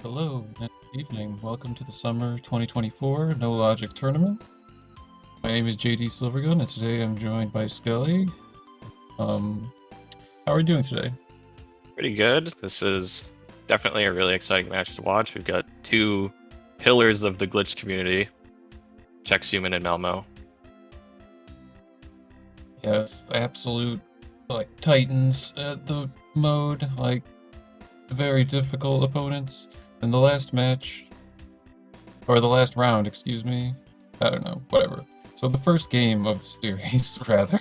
Hello and good evening. Welcome to the Summer 2024 No Logic Tournament. My name is JD Silvergun, and today I'm joined by Skelly. How are we doing today? Pretty good. This is definitely a really exciting match to watch. We've got two pillars of the glitch community, Chexhuman and Malmo. Yes, absolute titans at the mode, very difficult opponents. In the last match, or the last round, excuse me, I don't know, whatever. So the first game of the series, rather,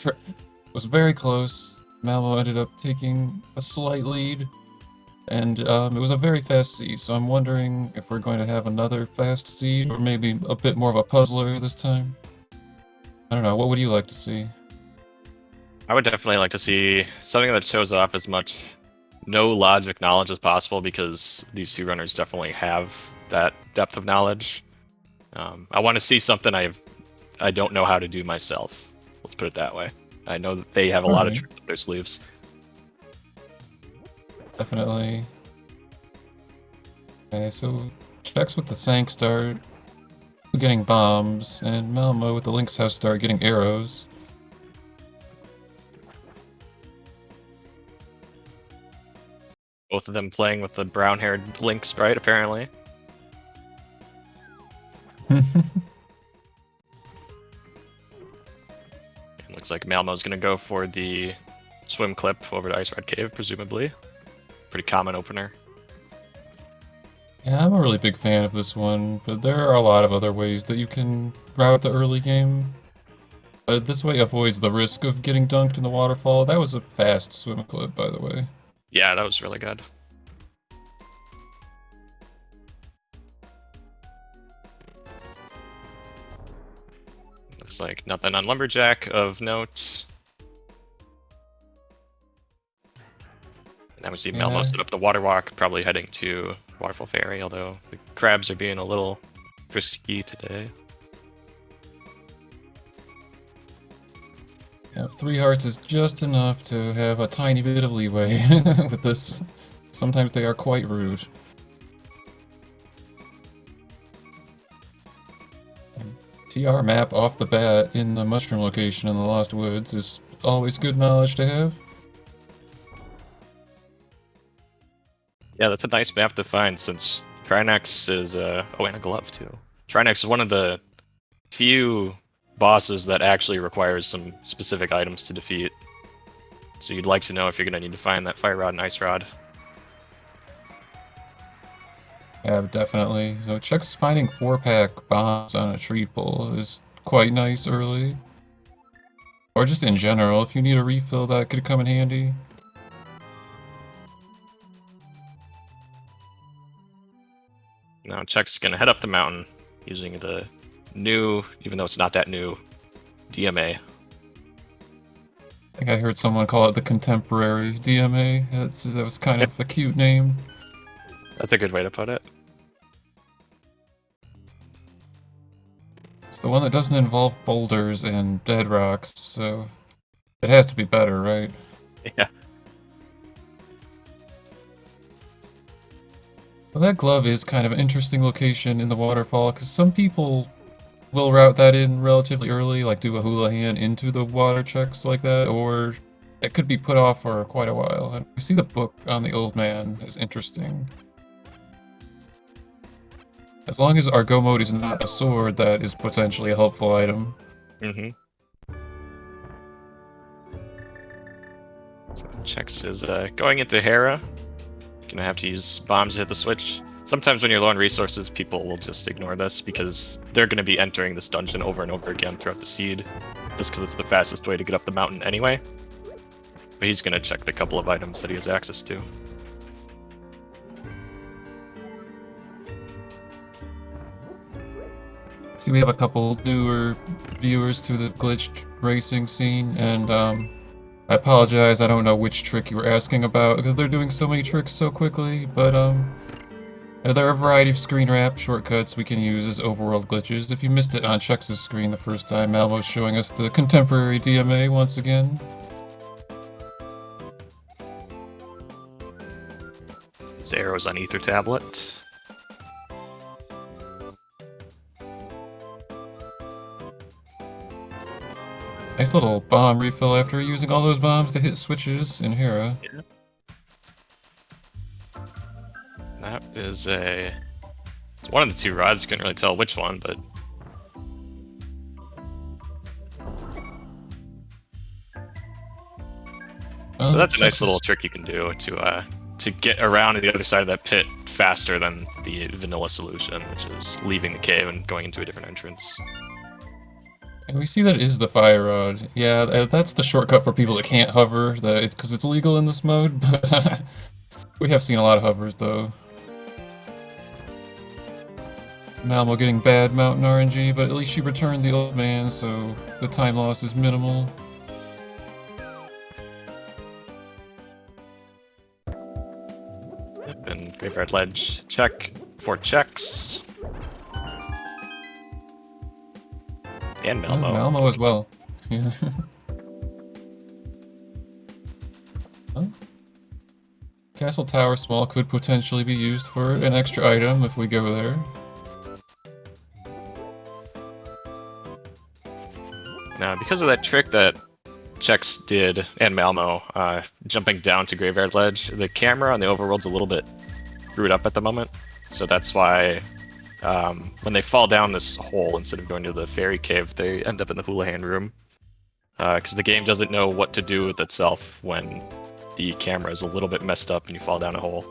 was very close. Malmo ended up taking a slight lead, and it was a very fast seed, so I'm wondering if we're going to have another fast seed, or maybe a bit more of a puzzler this time. I don't know, what would you like to see? I would definitely like to see something that shows off as much no logic knowledge as possible, because these two runners definitely have that depth of knowledge. I want to see something I don't know how to do myself. Let's put it that way. I know that they have a lot of tricks up their sleeves. Definitely. Okay, so Chex with the Sank start, getting bombs, and Malmo with the Lynx House start getting arrows. Both of them playing with the brown-haired Link sprite, apparently. Looks like Malmo's gonna go for the swim clip over to Ice Red Cave, presumably. Pretty common opener. Yeah, I'm a really big fan of this one, but there are a lot of other ways that you can route the early game. This way avoids the risk of getting dunked in the waterfall. That was a fast swim clip, by the way. Yeah, that was really good. Looks like nothing on Lumberjack of note. Now we see Malmo set up the water walk, probably heading to Waterfall Ferry, although the crabs are being a little risky today. Yeah, 3 hearts is just enough to have a tiny bit of leeway with this. Sometimes they are quite rude. TR map off the bat in the mushroom location in the Lost Woods is always good knowledge to have. Yeah, that's a nice map to find since Trinex is oh, and a glove too. Trinex is one of the few bosses that actually requires some specific items to defeat. So you'd like to know if you're going to need to find that fire rod and ice rod. Yeah, definitely. So Chex finding 4-pack bombs on a tree pole is quite nice early. Or just in general, if you need a refill, that could come in handy. Now Check's going to head up the mountain using the new, even though it's not that new, DMA. I think I heard someone call it the contemporary DMA. That was kind of a cute name. That's a good way to put it. It's the one that doesn't involve boulders and dead rocks, so it has to be better, right? Yeah. Well, that glove is kind of an interesting location in the waterfall, because some people will route that in relatively early, like do a hula hand into the water checks like that, or it could be put off for quite a while. And we see the book on the old man is interesting. As long as our go mode is not a sword, that is potentially a helpful item. Mm-hmm. So Chex is going into Hera. Gonna have to use bombs to hit the switch. Sometimes when you're low on resources, people will just ignore this because they're going to be entering this dungeon over and over again throughout the seed, just because it's the fastest way to get up the mountain anyway. But he's going to check the couple of items that he has access to. See, we have a couple newer viewers to the glitched racing scene, and I apologize, I don't know which trick you were asking about, because they're doing so many tricks so quickly, but there are a variety of screen wrap shortcuts we can use as overworld glitches. If you missed it on Chex's screen the first time, Malmo's showing us the contemporary DMA once again. There's arrows on Ether Tablet. Nice little bomb refill after using all those bombs to hit switches in Hera. Yeah. That is it's one of the two rods. You couldn't really tell which one, but so that's a nice little trick you can do to get around to the other side of that pit faster than the vanilla solution, which is leaving the cave and going into a different entrance. And we see that it is the fire rod. Yeah, that's the shortcut for people that can't hover. It's because it's illegal in this mode, but we have seen a lot of hovers though. Malmo getting bad mountain RNG, but at least she returned the old man, so the time loss is minimal. Yep, and Graveyard Ledge check for checks. And Malmo. Malmo as well. Yeah. Huh? Castle Tower Small could potentially be used for an extra item if we go there. Now, because of that trick that Chex did, and Malmo, jumping down to Graveyard Ledge, the camera on the overworld's a little bit screwed up at the moment. So that's why when they fall down this hole, instead of going to the fairy cave, they end up in the Houlihan room. Because the game doesn't know what to do with itself when the camera is a little bit messed up and you fall down a hole.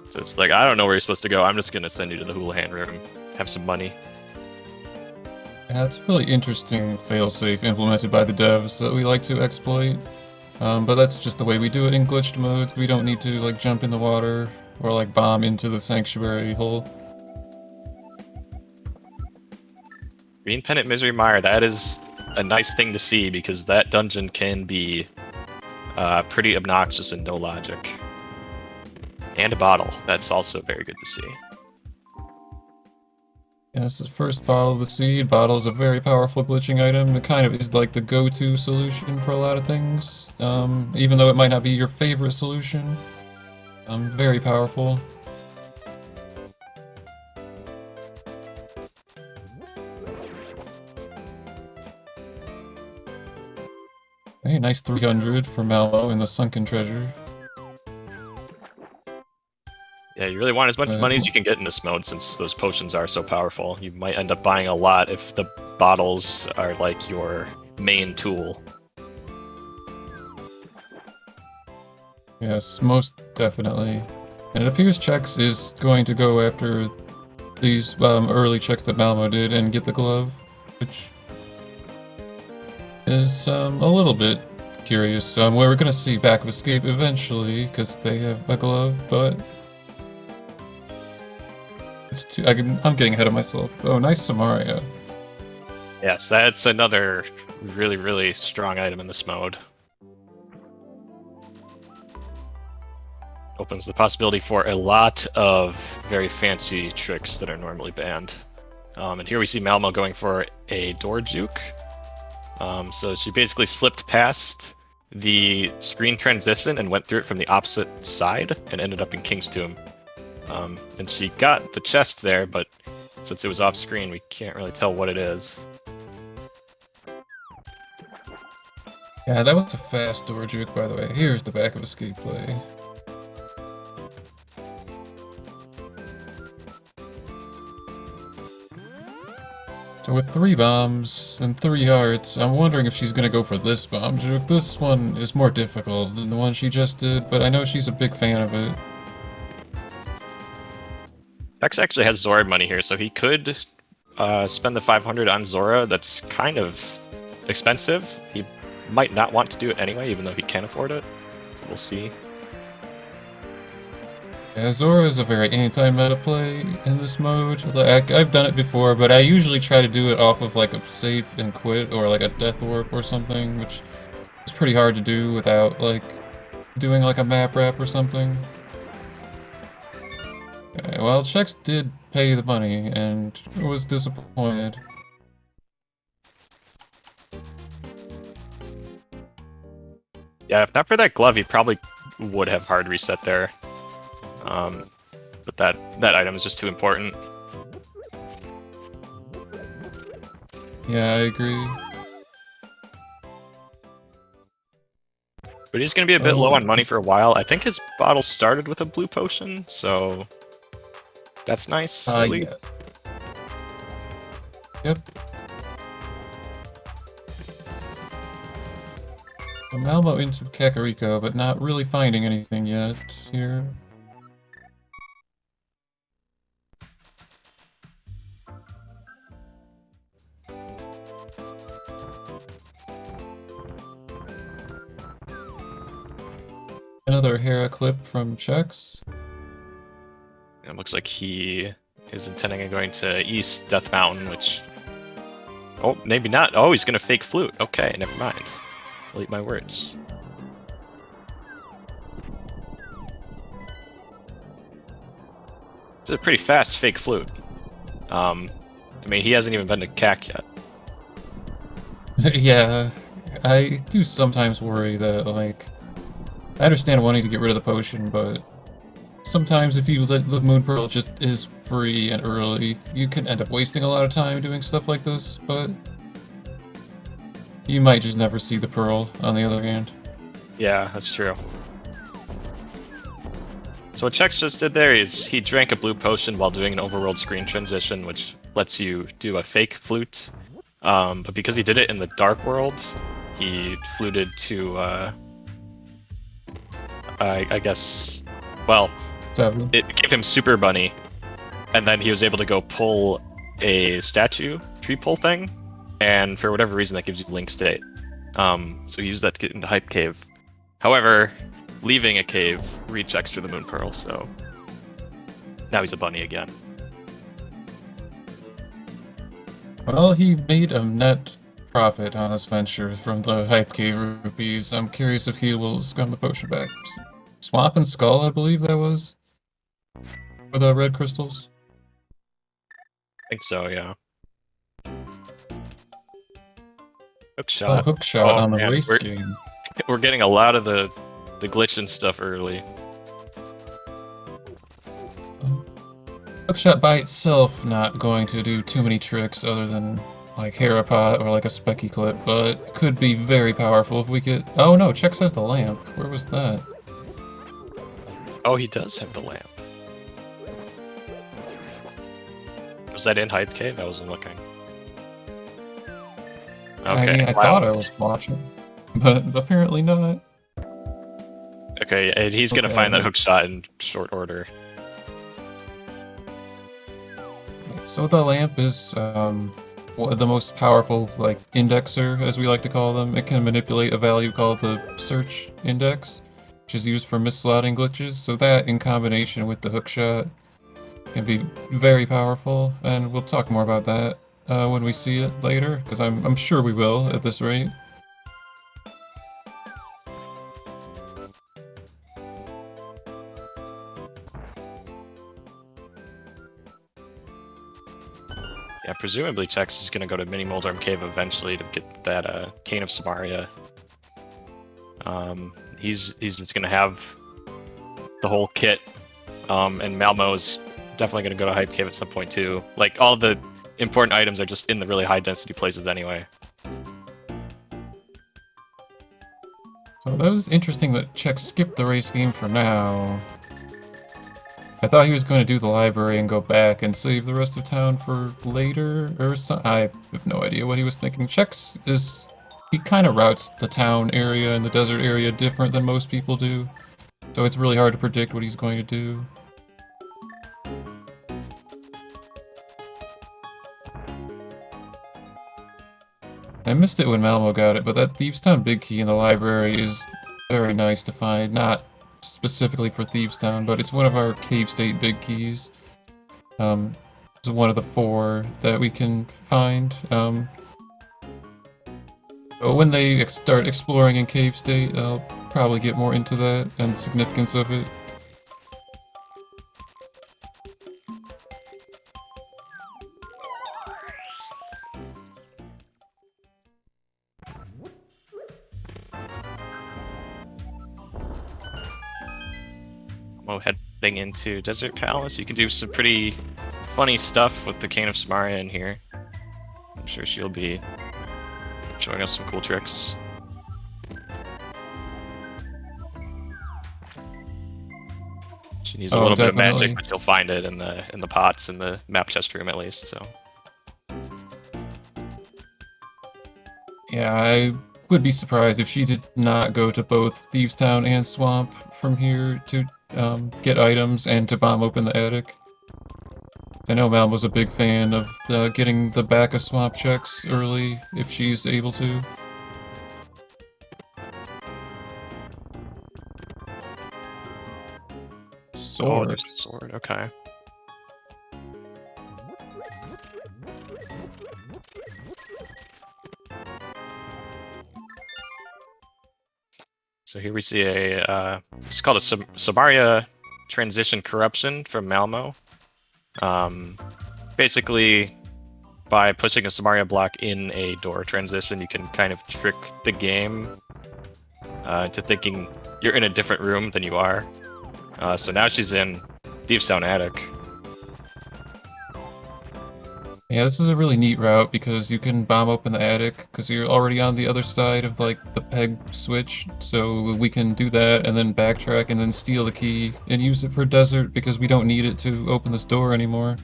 So it's like, I don't know where you're supposed to go, I'm just going to send you to the Houlihan room, have some money. Yeah, it's a really interesting failsafe implemented by the devs that we like to exploit. But that's just the way we do it in glitched modes. We don't need to like jump in the water or like bomb into the sanctuary hole. Green Pennant Misery Mire, that is a nice thing to see because that dungeon can be pretty obnoxious and no logic. And a bottle, that's also very good to see. Yeah, this is the first bottle of the seed. Bottle is a very powerful glitching item. It kind of is like the go-to solution for a lot of things. Even though it might not be your favorite solution. Very powerful. Okay, nice 300 for Malmo in the Sunken Treasure. Yeah, you really want as much money as you can get in this mode since those potions are so powerful. You might end up buying a lot if the bottles are like your main tool. Yes, most definitely. And it appears Chex is going to go after these early checks that Malmo did and get the glove, which is a little bit curious. We're gonna see Back of Escape eventually because they have a glove, but it's too. I'm getting ahead of myself. Oh, nice Samaria. Yes, that's another really, really strong item in this mode. Opens the possibility for a lot of very fancy tricks that are normally banned. And here we see Malmo going for a door juke. So she basically slipped past the screen transition and went through it from the opposite side and ended up in King's Tomb. And she got the chest there, but since it was off screen, we can't really tell what it is. Yeah, that was a fast door juke, by the way. Here's the Back of Escape play. So with 3 bombs and 3 hearts, I'm wondering if she's gonna go for this bomb juke. This one is more difficult than the one she just did, but I know she's a big fan of it. Vex actually has Zora money here, so he could spend the 500 on Zora. That's kind of expensive. He might not want to do it anyway, even though he can afford it. So we'll see. Yeah, Zora is a very anti-meta play in this mode. Like, I've done it before, but I usually try to do it off of like a save and quit or like a death warp or something, which is pretty hard to do without like doing like a map wrap or something. Okay, well, Chex did pay the money and was disappointed. Yeah, if not for that glove, he probably would have hard reset there. But that item is just too important. Yeah, I agree. But he's going to be a bit low on money for a while. I think his bottle started with a blue potion, so that's nice, at least. Yeah. Yep. So Malmo into Kakariko, but not really finding anything yet here. Another Hera clip from Chex. It looks like he is intending on going to East Death Mountain, which... Oh, maybe not. Oh, he's going to fake flute. Okay, never mind. I'll eat my words. It's a pretty fast fake flute. I mean, he hasn't even been to CAC yet. Yeah, I do sometimes worry that, like... I understand wanting to get rid of the potion, but sometimes if you let the Moon Pearl just is free and early, you can end up wasting a lot of time doing stuff like this, but you might just never see the Pearl, on the other hand. Yeah, that's true. So what Chex just did there is he drank a blue potion while doing an overworld screen transition, which lets you do a fake flute. But because he did it in the dark world, he fluted to, I guess, well, 7. it gave him Super Bunny, and then he was able to go pull a statue tree pull thing, and for whatever reason that gives you Link State. So he used that to get into Hype Cave. However, leaving a cave rechecks for the Moon Pearl, so now he's a bunny again. Well, he made a net profit on his venture from the Hype Cave rupees. I'm curious if he will scum the potion back. Swamp and Skull, I believe that was? For the red crystals? I think so, yeah. Hook Oh, shot. hook shot on the man, race game. We're getting a lot of the glitch and stuff early. Hookshot by itself not going to do too many tricks other than like Harapot or like a Specky Clip, but it could be very powerful if we get... Oh no, Chex has the lamp. Where was that? Oh, he does have the lamp. Was that in Hype Cave? I wasn't looking. Okay, I mean, I wow. thought I was watching, but apparently not. Okay, and he's gonna find that hook shot in short order. So the lamp is one of the most powerful, like, indexer, as we like to call them. It can manipulate a value called the search index, which is used for misslotting glitches. So that, in combination with the hookshot, can be very powerful, and we'll talk more about that when we see it later, because I'm sure we will at this rate. Yeah, presumably Chex is gonna go to Mini Moldorm Cave eventually to get that Cane of Samaria. He's just gonna have the whole kit, and Malmo's definitely gonna go to Hype Cave at some point too. Like, all the important items are just in the really high density places anyway. So that was interesting that Chex skipped the race game for now. I thought he was going to do the library and go back and save the rest of town for later or something. I have no idea what he was thinking. Chex is... he kind of routes the town area and the desert area different than most people do. So it's really hard to predict what he's going to do. I missed it when Malmo got it, but that Thieves Town big key in the library is very nice to find. Not specifically for Thieves Town, but it's one of our cave state big keys. It's one of the 4 that we can find. But when they start exploring in cave state, I'll probably get more into that and the significance of it. Heading into Desert Palace, you can do some pretty funny stuff with the Cane of Samaria in here. I'm sure she'll be showing us some cool tricks. She needs a little bit of magic, but you'll find it in the pots in the map chest room at least. So yeah, I would be surprised if she did not go to both Thieves Town and Swamp from here to get items and to bomb open the attic. I know Malm was a big fan of getting the back of Swamp checks early if she's able to. Sword. Oh, there's a sword, okay. So here we see a, it's called a Samaria Transition Corruption from Malmo. Basically, by pushing a Samaria block in a door transition, you can kind of trick the game into thinking you're in a different room than you are. So now she's in Thieves Town Attic. Yeah, this is a really neat route because you can bomb open the attic because you're already on the other side of like the peg switch. So we can do that and then backtrack and then steal the key and use it for desert because we don't need it to open this door anymore.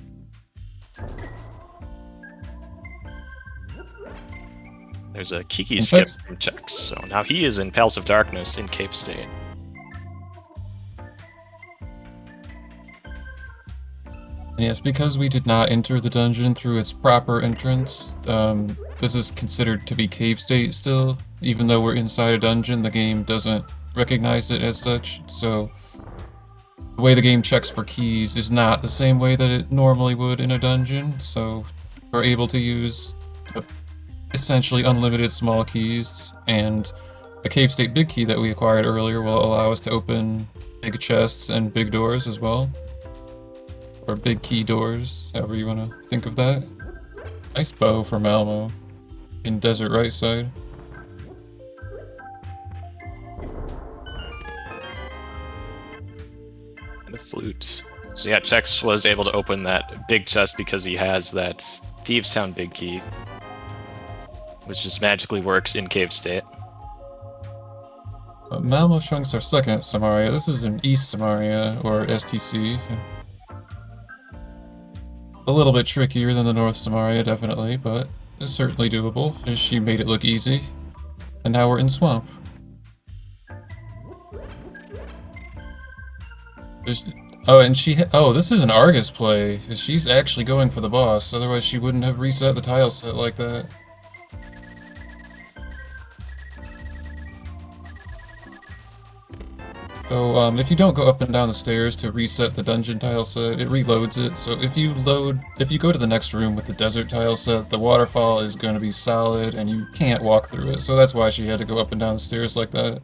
There's a Kiki skip from Chex, so now he is in Palace of Darkness in Cave State. Yes, because we did not enter the dungeon through its proper entrance, this is considered to be cave state still. Even though we're inside a dungeon, the game doesn't recognize it as such, so the way the game checks for keys is not the same way that it normally would in a dungeon, so we're able to use essentially unlimited small keys, and the cave state big key that we acquired earlier will allow us to open big chests and big doors as well. Or big key doors, however you want to think of that. Nice bow for Malmo in desert right side. And a flute. So yeah, Chex was able to open that big chest because he has that Thieves Town big key. which just magically works in cave state. Malmo Shunks are second Samaria. This is in East Samaria, or STC. A little bit trickier than the North Samaria, definitely, but it's certainly doable. She made it look easy. And now we're in Swamp. Oh, and this is an Argus play. She's actually going for the boss, otherwise she wouldn't have reset the tile set like that. So, if you don't go up and down the stairs to reset the dungeon tile set, it reloads it. So if you go to the next room with the desert tile set, the waterfall is going to be solid and you can't walk through it. So that's why she had to go up and down the stairs like that.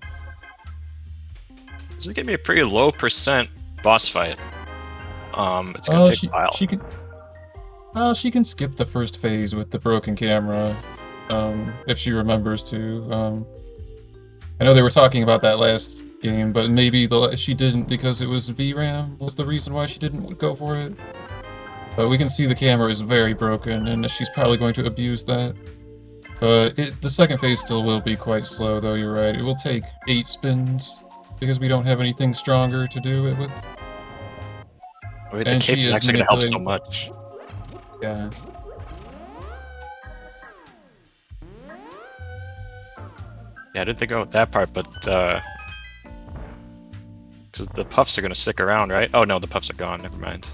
This is gonna be a pretty low percent boss fight. It's gonna take a while. She can skip the first phase with the broken camera, if she remembers to. I know they were talking about that last game, but maybe she didn't because it was VRAM was the reason why she didn't go for it. But we can see the camera is very broken, and she's probably going to abuse that. But the second phase still will be quite slow, though, you're right. It will take 8 spins, because we don't have anything stronger to do it with. I mean, the cape is actually going to help so much. Yeah. Yeah, I didn't think about that part, but because the puffs are going to stick around, right? Oh no, the puffs are gone. Never mind.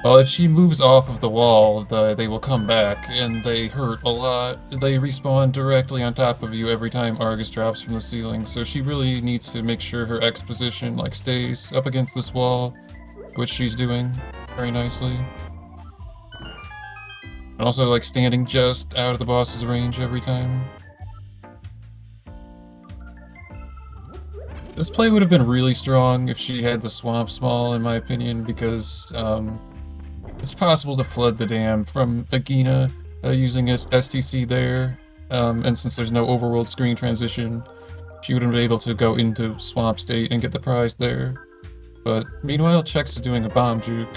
Well, if she moves off of the wall, they will come back, and they hurt a lot. They respawn directly on top of you every time Argus drops from the ceiling, so she really needs to make sure her X position stays up against this wall, which she's doing very nicely. And also standing just out of the boss's range every time. This play would have been really strong if she had the swamp small, in my opinion, because it's possible to flood the dam from Agina using STC there, and since there's no overworld screen transition, she wouldn't be able to go into swamp state and get the prize there. But meanwhile, Chex is doing a bomb juke.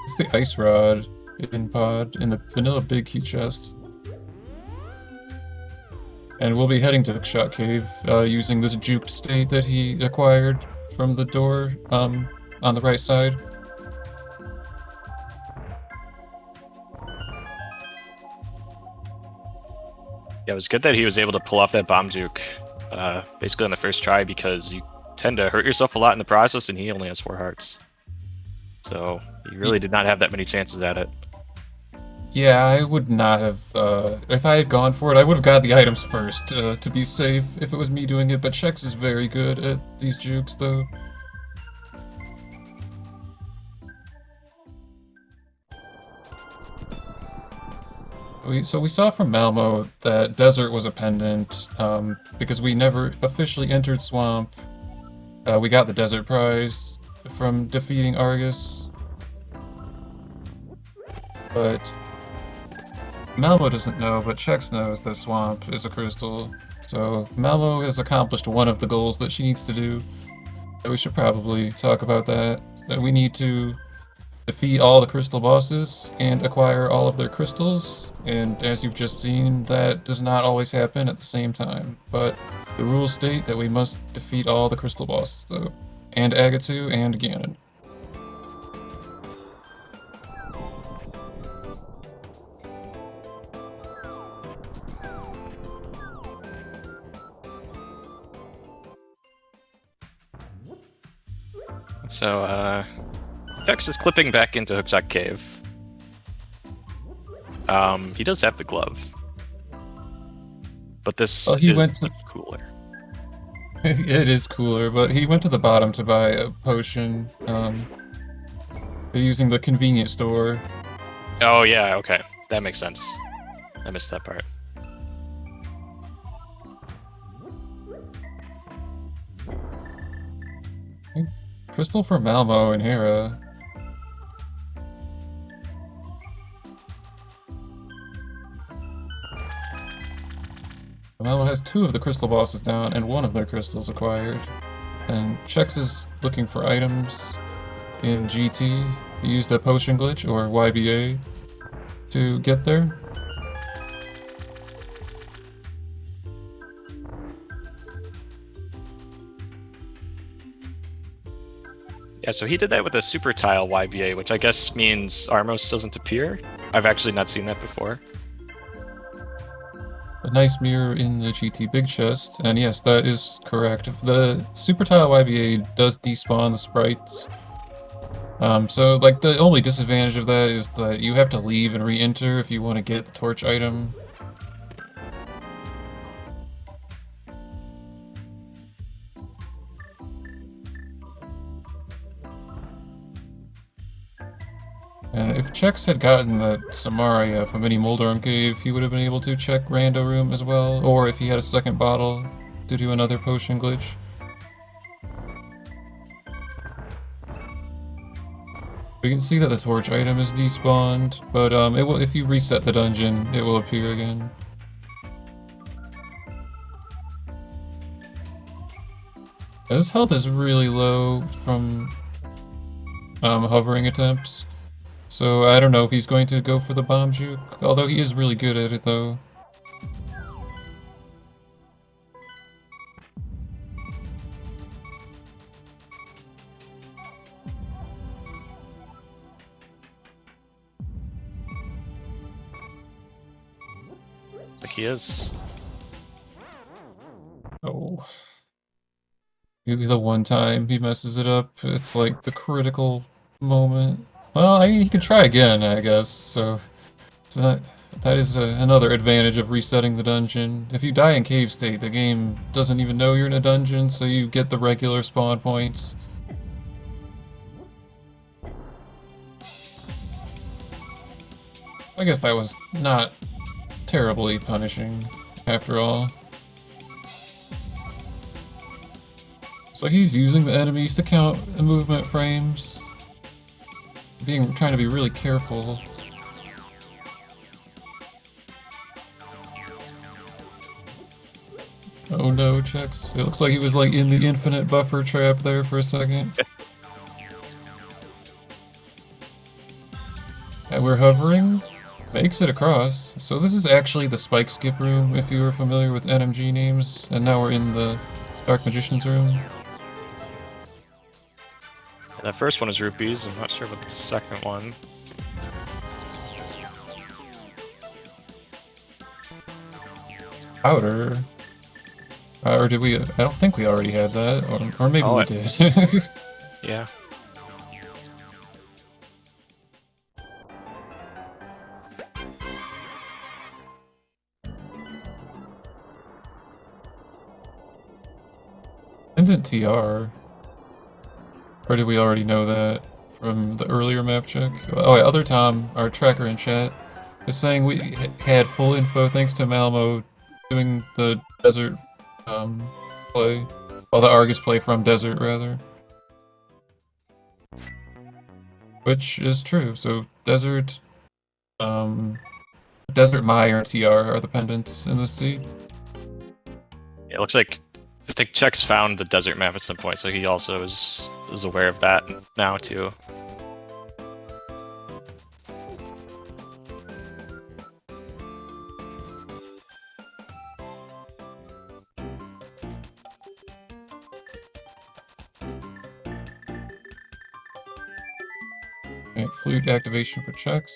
It's the ice rod in pod in the vanilla big key chest. And we'll be heading to Hookshot Cave using this juked state that he acquired from the door on the right side. Yeah, it was good that he was able to pull off that bomb juke basically on the first try, because you tend to hurt yourself a lot in the process, and he only has 4 hearts. So he really did not have that many chances at it. Yeah, I would not have, if I had gone for it, I would have got the items first, to be safe if it was me doing it, but Chex is very good at these jukes, though. So we saw from Malmo that Desert was a pendant, because we never officially entered Swamp. We got the Desert prize from defeating Argus. But Malmo doesn't know, but Chex knows that Swamp is a crystal. So Malmo has accomplished one of the goals that she needs to do. So we should probably talk about that. That we need to defeat all the crystal bosses and acquire all of their crystals. And as you've just seen, that does not always happen at the same time. But the rules state that we must defeat all the crystal bosses, though. And Agatu and Ganon. So, Chex is clipping back into Hookshot Cave. He does have the glove. But this is much cooler. It is cooler, but he went to the bottom to buy a potion, using the convenience store. Oh yeah, okay. That makes sense. I missed that part. Crystal for Malmo and Hera. Malmo has 2 of the crystal bosses down and 1 of their crystals acquired. And Chex is looking for items in GT. He used a potion glitch, or YBA, to get there. Yeah, so he did that with a super tile YBA, which I guess means Armos doesn't appear. I've actually not seen that before. A nice mirror in the GT big chest, and yes, that is correct. The super tile YBA does despawn the sprites. So like the only disadvantage of that is that you have to leave and re-enter if you want to get the torch item. And if Chex had gotten that Samaria from any Moldarm cave, he would have been able to check Rando Room as well, or if he had a second bottle to do another potion glitch. We can see that the torch item is despawned, but it will, if you reset the dungeon, it will appear again. His health is really low from hovering attempts. So I don't know if he's going to go for the bomb juke, although he is really good at it though. Like he is. Oh. Maybe the one time he messes it up, it's like the critical moment. Well, I mean, he can try again, I guess, so that is another advantage of resetting the dungeon. If you die in cave state, the game doesn't even know you're in a dungeon, so you get the regular spawn points. I guess that was not terribly punishing, after all. So he's using the enemies to count the movement frames. Trying to be really careful. Oh no, Chex. It looks like he was like in the infinite buffer trap there for a second. And we're hovering. Makes it across. So this is actually the spike skip room, if you were familiar with NMG names. And now we're in the Dark Magician's room. That first one is rupees. I'm not sure about the second one. Powder. Or did we? I don't think we already had that. Or maybe we did. Yeah. Pendant TR. Or did we already know that from the earlier map check? Oh wait, Other Tom, our tracker in chat, is saying we had full info thanks to Malmo doing the desert play. Well, the Argus play from desert, rather. Which is true, so desert, Desert Mire and TR are the pendants in this seed. It looks like I think Chex found the desert map at some point, so he also is aware of that now too. Okay, flute activation for Chex.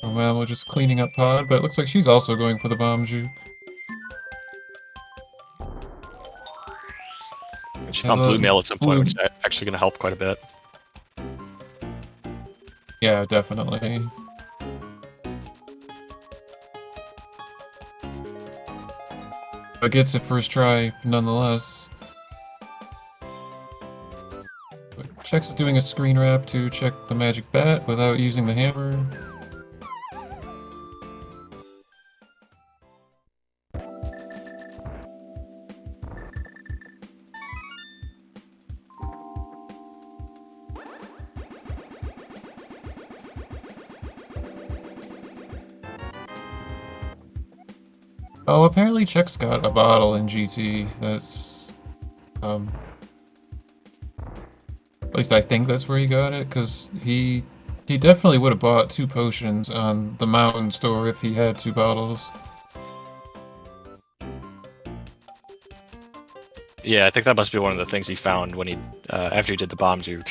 Oh man, we're just cleaning up Pod, but it looks like she's also going for the bomb juke. She found blue mail at some point, which is actually going to help quite a bit. Yeah, definitely. But gets it first try, nonetheless. Chex is doing a screen wrap to check the magic bat without using the hammer. Oh, apparently Chex got a bottle in GT. That's, at least I think that's where he got it, because he definitely would have bought 2 potions on the mountain store if he had 2 bottles. Yeah, I think that must be one of the things he found when he after he did the bomb juke.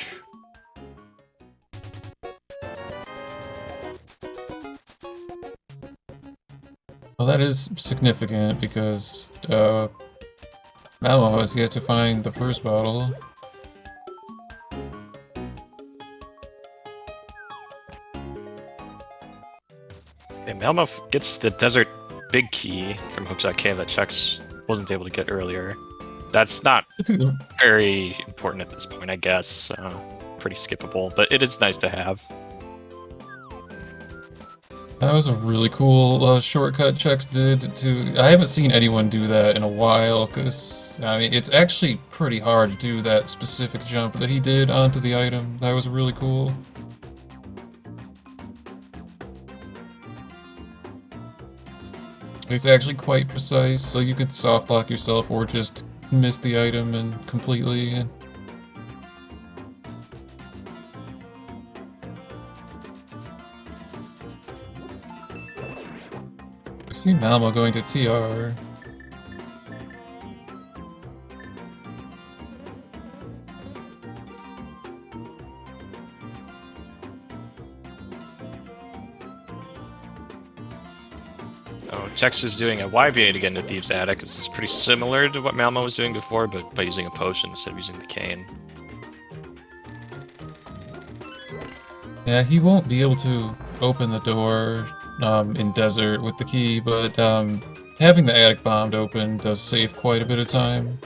Well, that is significant because Malmo has yet to find the first bottle. And Malmo gets the desert big key from Hookshot Cave that Chex wasn't able to get earlier. That's not very important at this point, I guess. Pretty skippable, but it is nice to have. That was a really cool shortcut Chex did to. I haven't seen anyone do that in a while, because I mean it's actually pretty hard to do that specific jump that he did onto the item. That was really cool. It's actually quite precise, so you could soft block yourself or just miss the item and completely. I see Malmo going to TR. Oh, Chex is doing a YBA to get into Thieves Attic. This is pretty similar to what Malmo was doing before, but by using a potion instead of using the cane. Yeah, he won't be able to open the door in desert with the key, but having the attic bombed open does save quite a bit of time.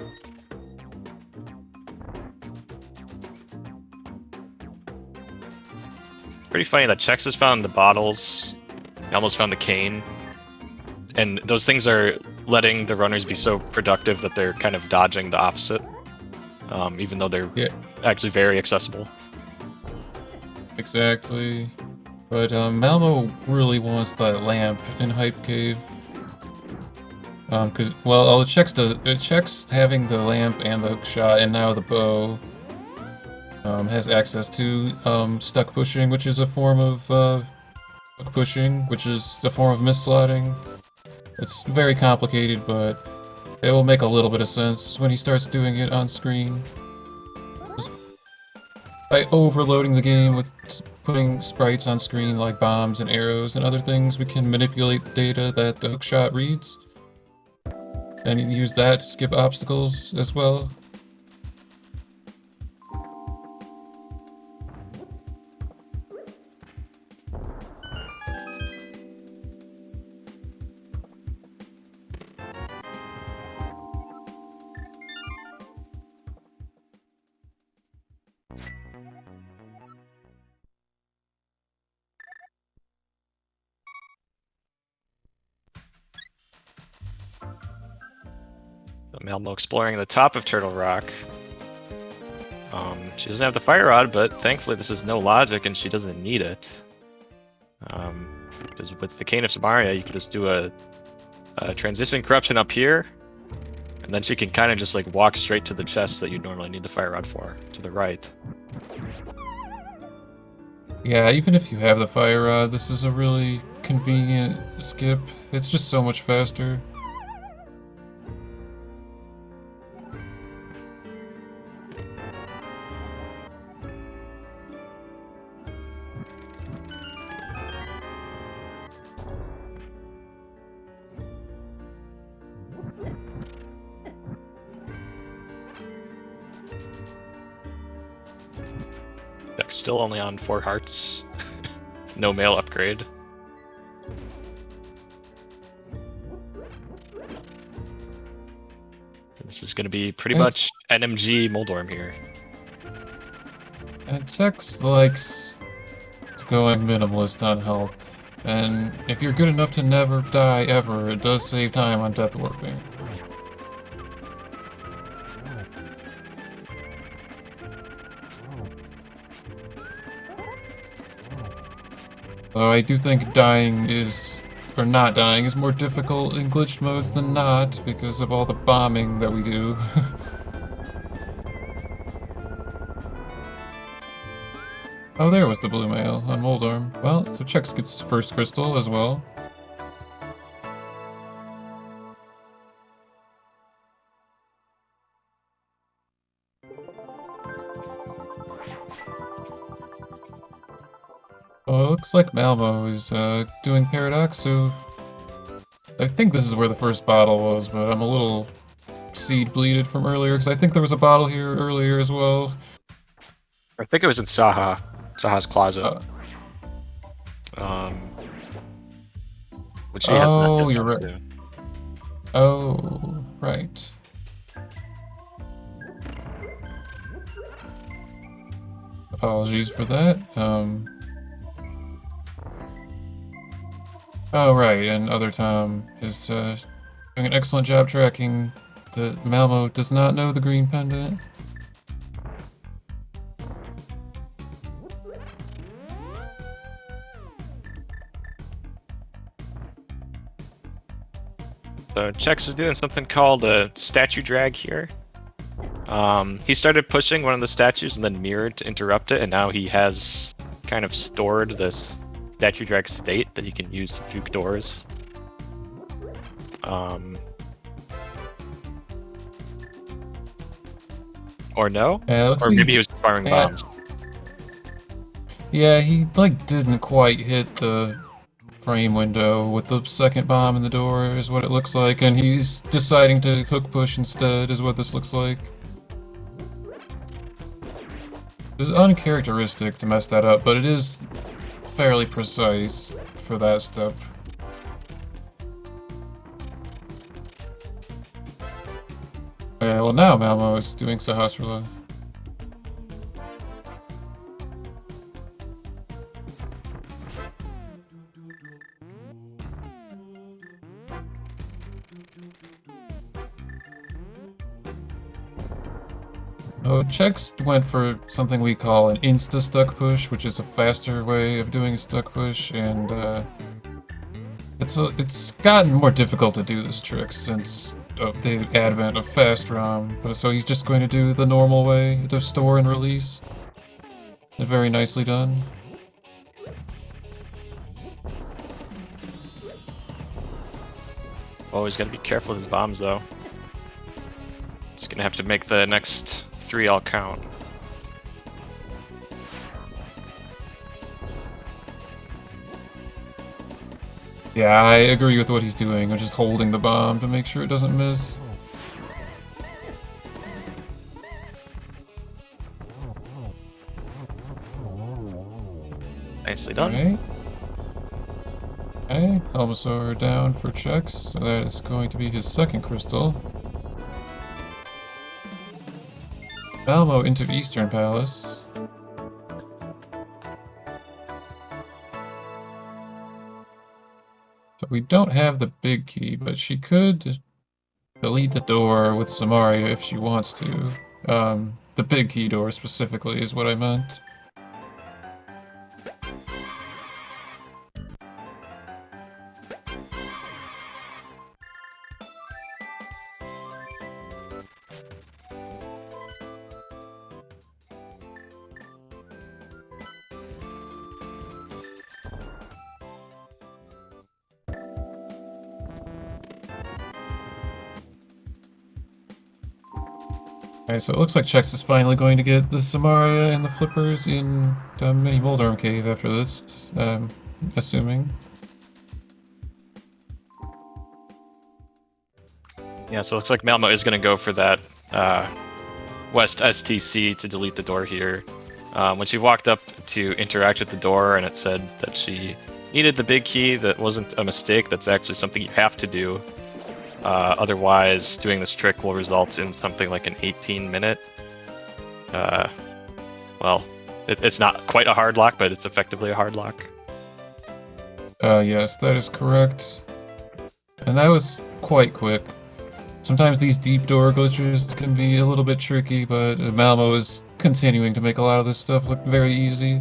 Pretty funny that Chex has found the bottles, Malmo's found the cane, and those things are letting the runners be so productive that they're kind of dodging the opposite, even though they're actually very accessible. Exactly. But Malmo really wants that lamp in Hype Cave. Well, all the Chex having the lamp and the hook shot and now the bow has access to stuck pushing, which is a form of hook pushing, which is a form of misslotting. It's very complicated, but it will make a little bit of sense when he starts doing it on screen. By overloading the game with putting sprites on screen like bombs and arrows and other things, we can manipulate the data that the hookshot reads, and use that to skip obstacles as well. Malmo exploring the top of Turtle Rock. She doesn't have the fire rod, but thankfully this is no logic and she doesn't need it. Because with the Cane of Samaria, you can just do a transition corruption up here, and then she can kind of just like walk straight to the chest that you'd normally need the fire rod for, to the right. Yeah, even if you have the fire rod, this is a really convenient skip. It's just so much faster. Deck's still only on 4 hearts. No mail upgrade. This is going to be pretty much NMG Moldorm here. And Chex likes going minimalist on health, and if you're good enough to never die ever, it does save time on death warping. Though I do think dying is, or not dying, is more difficult in glitched modes than not, because of all the bombing that we do. Oh, there was the blue mail on Moldorm. Well, so Chex gets his first crystal as well. Looks like Malmo is doing Paradoxo. I think this is where the first bottle was, but I'm a little seed bleeded from earlier, because I think there was a bottle here earlier as well. I think it was in Saha's closet. Uh, Which she has not oh, yet you're done right. too. Oh, right. Apologies for that. Oh, right, and Other Tom is doing an excellent job tracking that Malmo does not know the green pendant. So Chex is doing something called a statue drag here. He started pushing one of the statues and then mirrored to interrupt it, and now he has kind of stored this statue drag state that he can use to juke doors. Or no? Or maybe he was firing bombs. Yeah, he like didn't quite hit the frame window with the second bomb in the door is what it looks like, and he's deciding to hook push instead is what this looks like. It's uncharacteristic to mess that up, but it is fairly precise for that step. Yeah, well now Malmo is doing Sahasrara. Oh, Chex went for something we call an insta-stuck push, which is a faster way of doing a stuck push, and it's gotten more difficult to do this trick since the advent of fast ROM, but so he's just going to do the normal way to store and release. Very nicely done. Always gotta be careful with his bombs though. He's gonna have to make the next 3 all count. Yeah, I agree with what he's doing, just holding the bomb to make sure it doesn't miss. Nicely done. Okay. Okay, Bulbasaur down for Chex, so that is going to be his second crystal. Malmo into Eastern Palace. So we don't have the big key, but she could delete the door with Samaria if she wants to. The big key door specifically is what I meant. Okay, so it looks like Chex is finally going to get the Samaria and the flippers in the mini Moldarm cave after this, assuming. Yeah, so it looks like Malmo is gonna go for that West STC to delete the door here. When she walked up to interact with the door and it said that she needed the big key, that wasn't a mistake, that's actually something you have to do. Otherwise, doing this trick will result in something like an 18-minute. Well, it's not quite a hard lock, but it's effectively a hard lock. Yes, that is correct. And that was quite quick. Sometimes these deep door glitches can be a little bit tricky, but Malmo is continuing to make a lot of this stuff look very easy.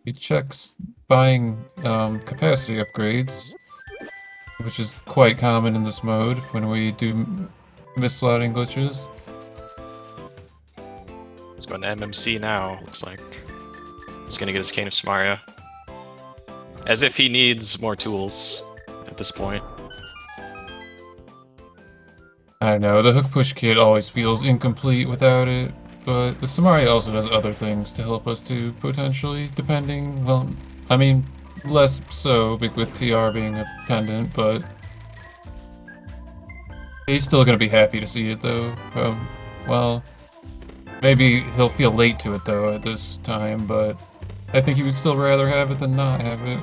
He checks buying capacity upgrades, which is quite common in this mode when we do misslotting glitches. He's going to MMC now, looks like. He's going to get his Cane of Samaria. As if he needs more tools at this point. I know, the hook push kit always feels incomplete without it, but the Samari also does other things to help us too, potentially, depending, well, I mean, less so with TR being a pendant, but he's still gonna be happy to see it though. Well, maybe he'll feel late to it though at this time, but I think he would still rather have it than not have it.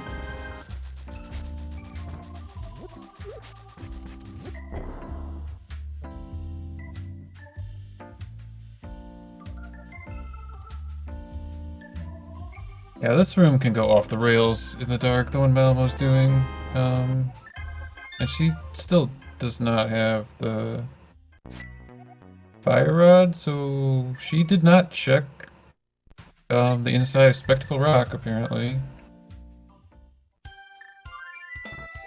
Yeah, this room can go off the rails in the dark, the one Malmo's doing. And she still does not have the fire rod, so she did not check the inside of Spectacle Rock, apparently.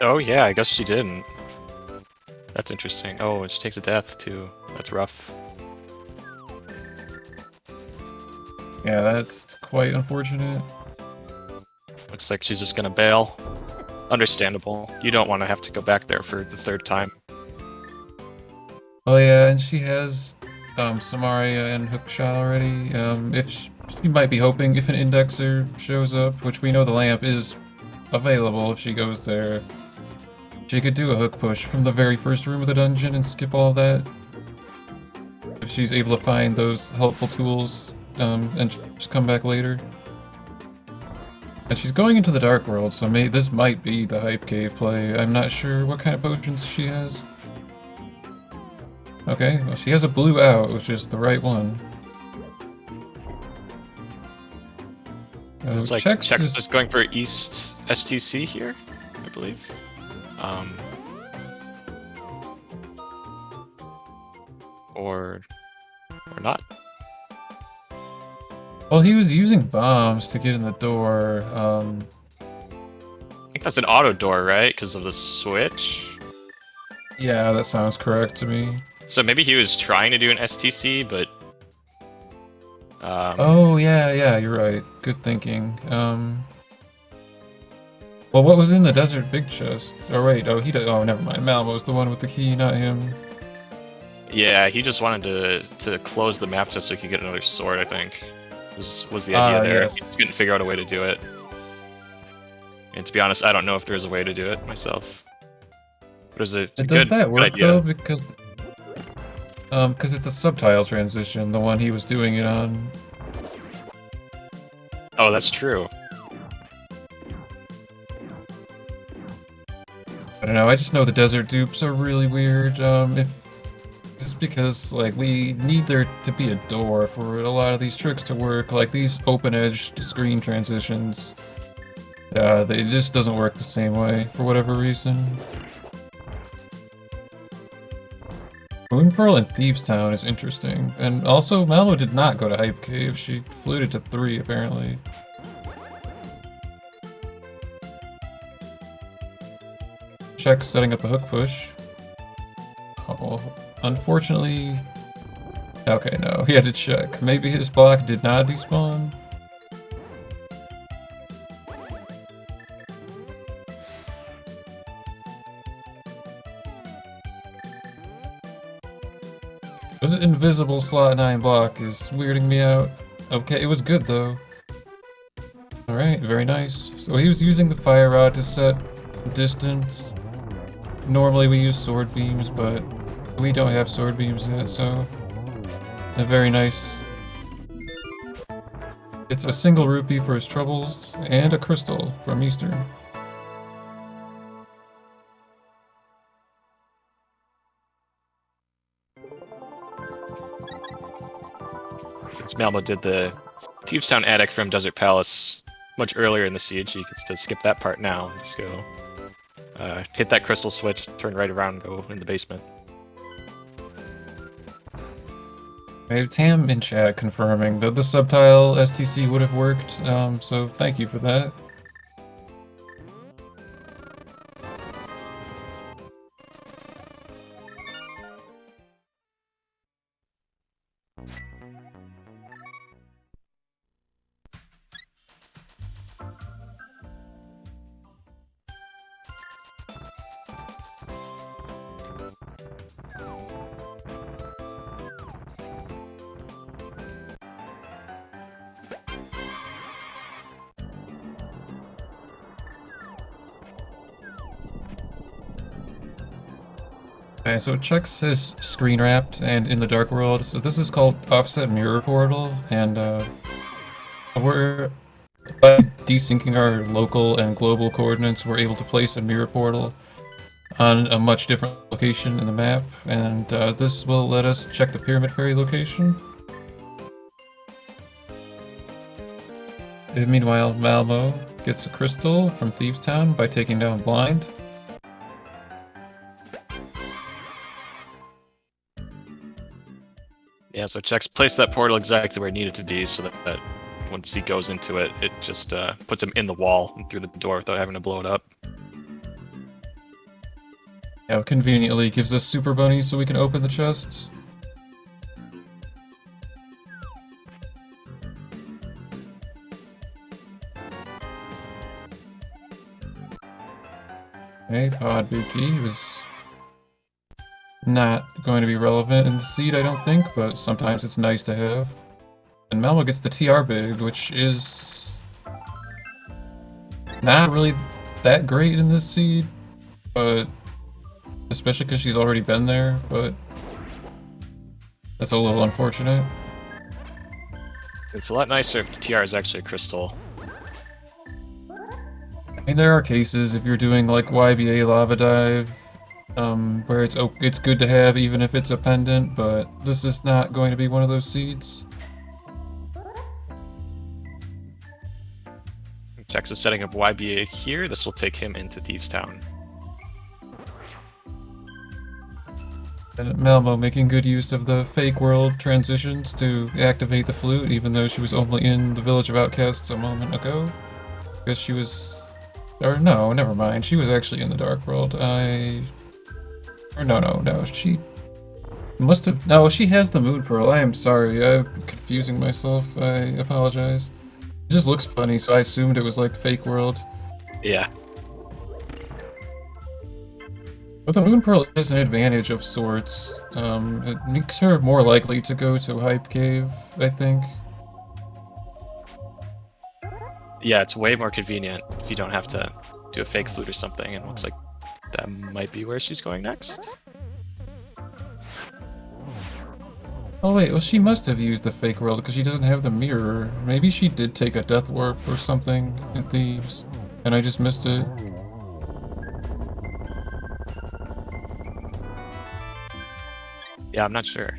Oh yeah, I guess she didn't. That's interesting. Oh, and she takes a death too. That's rough. Yeah, that's quite unfortunate. Looks like she's just gonna bail. Understandable. You don't want to have to go back there for the third time. Oh yeah, and she has Samaria and Hookshot already. If she might be hoping if an indexer shows up, which we know the lamp is available if she goes there, she could do a hook push from the very first room of the dungeon and skip all that. If she's able to find those helpful tools, and just come back later. And she's going into the Dark World, so this might be the Hype Cave play. I'm not sure what kind of potions she has. Okay, well she has a blue out, which is the right one. Looks like Chex Chex is going for East STC here, I believe. Or not. Well, he was using bombs to get in the door. I think that's an auto door, right? Because of the switch. Yeah, that sounds correct to me. So maybe he was trying to do an STC, but. Oh yeah, you're right. Good thinking. Well, what was in the desert big chest? Oh wait, oh oh never mind. Malmo's the one with the key, not him. Yeah, he just wanted to close the map just so he could get another sword, I think. Was the idea there. Yes. He just couldn't figure out a way to do it. And to be honest, I don't know if there's a way to do it myself. But it's a Does that good work idea. though? Because it's a subtile transition, the one he was doing it on. Oh, that's true. I don't know, I just know the desert dupes are really weird. Just because, like, we need there to be a door for a lot of these tricks to work, like these open-edge screen transitions. It just doesn't work the same way, for whatever reason. Moon Pearl in Thieves Town is interesting, and also Malmo did not go to Hype Cave, she fluted to 3 apparently. Check setting up a hook push. Oh, unfortunately... Okay, no, he had to check. Maybe his block did not despawn? This invisible slot 9 block is weirding me out. Okay, it was good though. Alright, very nice. So he was using the fire rod to set distance. Normally we use sword beams, but we don't have sword beams yet, so... Very nice. It's a single rupee for his troubles, and a crystal from Eastern. Since Malmo did the Thieves Town attic from Desert Palace much earlier in the siege, you can still skip that part now. Just go hit that crystal switch, turn right around, and go in the basement. Tam in chat confirming that the subtile STC would have worked, so thank you for that. Alright, so Chex is screen wrapped and in the dark world. So this is called offset mirror portal, and we're by desyncing our local and global coordinates, we're able to place a mirror portal on a much different location in the map, and this will let us check the Pyramid Fairy location. And meanwhile, Malmo gets a crystal from Thieves Town by taking down Blind. Yeah, so Chex placed that portal exactly where it needed to be so that once he goes into it, it just puts him in the wall and through the door without having to blow it up. Yeah, conveniently gives us super bunnies so we can open the chests. Okay, Podbuki was not going to be relevant in the seed, I don't think, but sometimes it's nice to have. And Malmo gets the TR big, which is not really that great in this seed, but especially because she's already been there, but that's a little unfortunate. It's a lot nicer if the TR is actually a crystal. I mean, there are cases if you're doing like YBA Lava Dive, where it's good to have even if it's a pendant, but this is not going to be one of those seeds. Chex is setting up YBA here. This will take him into Thieves Town. And Malmo making good use of the fake world transitions to activate the flute, even though she was only in the Village of Outcasts a moment ago. Because she was... Or no, never mind. She was actually in the Dark World. Or no. She must have... No, she has the Moon Pearl. I am sorry. I'm confusing myself. I apologize. It just looks funny, so I assumed it was like fake world. Yeah. But the Moon Pearl is an advantage of sorts. It makes her more likely to go to Hype Cave, I think. Yeah, it's way more convenient if you don't have to do a fake flute or something, and it looks like that might be where she's going next. Oh wait, well she must have used the fake world because she doesn't have the mirror. Maybe she did take a death warp or something in Thieves, and I just missed it. Yeah, I'm not sure.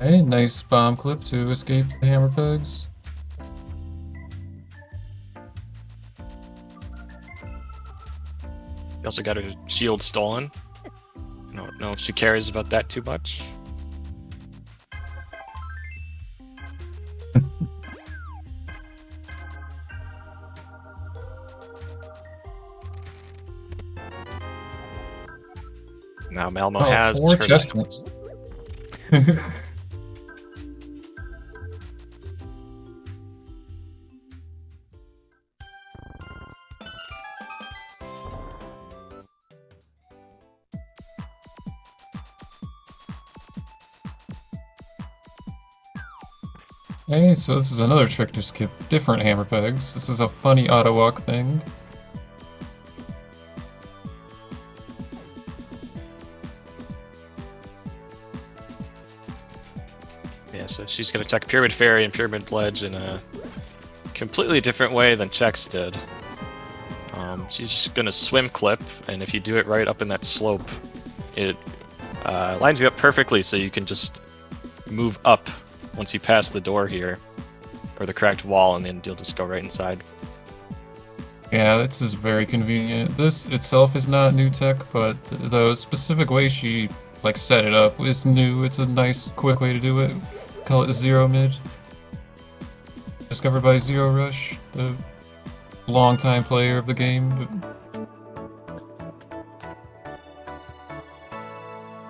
Hey, nice bomb clip to escape the hammer pegs. You also got her shield stolen. I don't know if she cares about that too much. Now Malmo has 4 her chestnuts. Hey, so this is another trick to skip different hammer pegs. This is a funny auto walk thing. Yeah, so she's gonna attack Pyramid Fairy and Pyramid Ledge in a completely different way than Chex did. She's just gonna swim clip, and if you do it right up in that slope, it lines you up perfectly so you can just move up once you pass the door here, or the cracked wall, and then you'll just go right inside. Yeah, this is very convenient. This itself is not new tech, but the specific way she like set it up is new. It's a nice, quick way to do it. Call it Zero Mid. Discovered by Zero Rush, the longtime player of the game.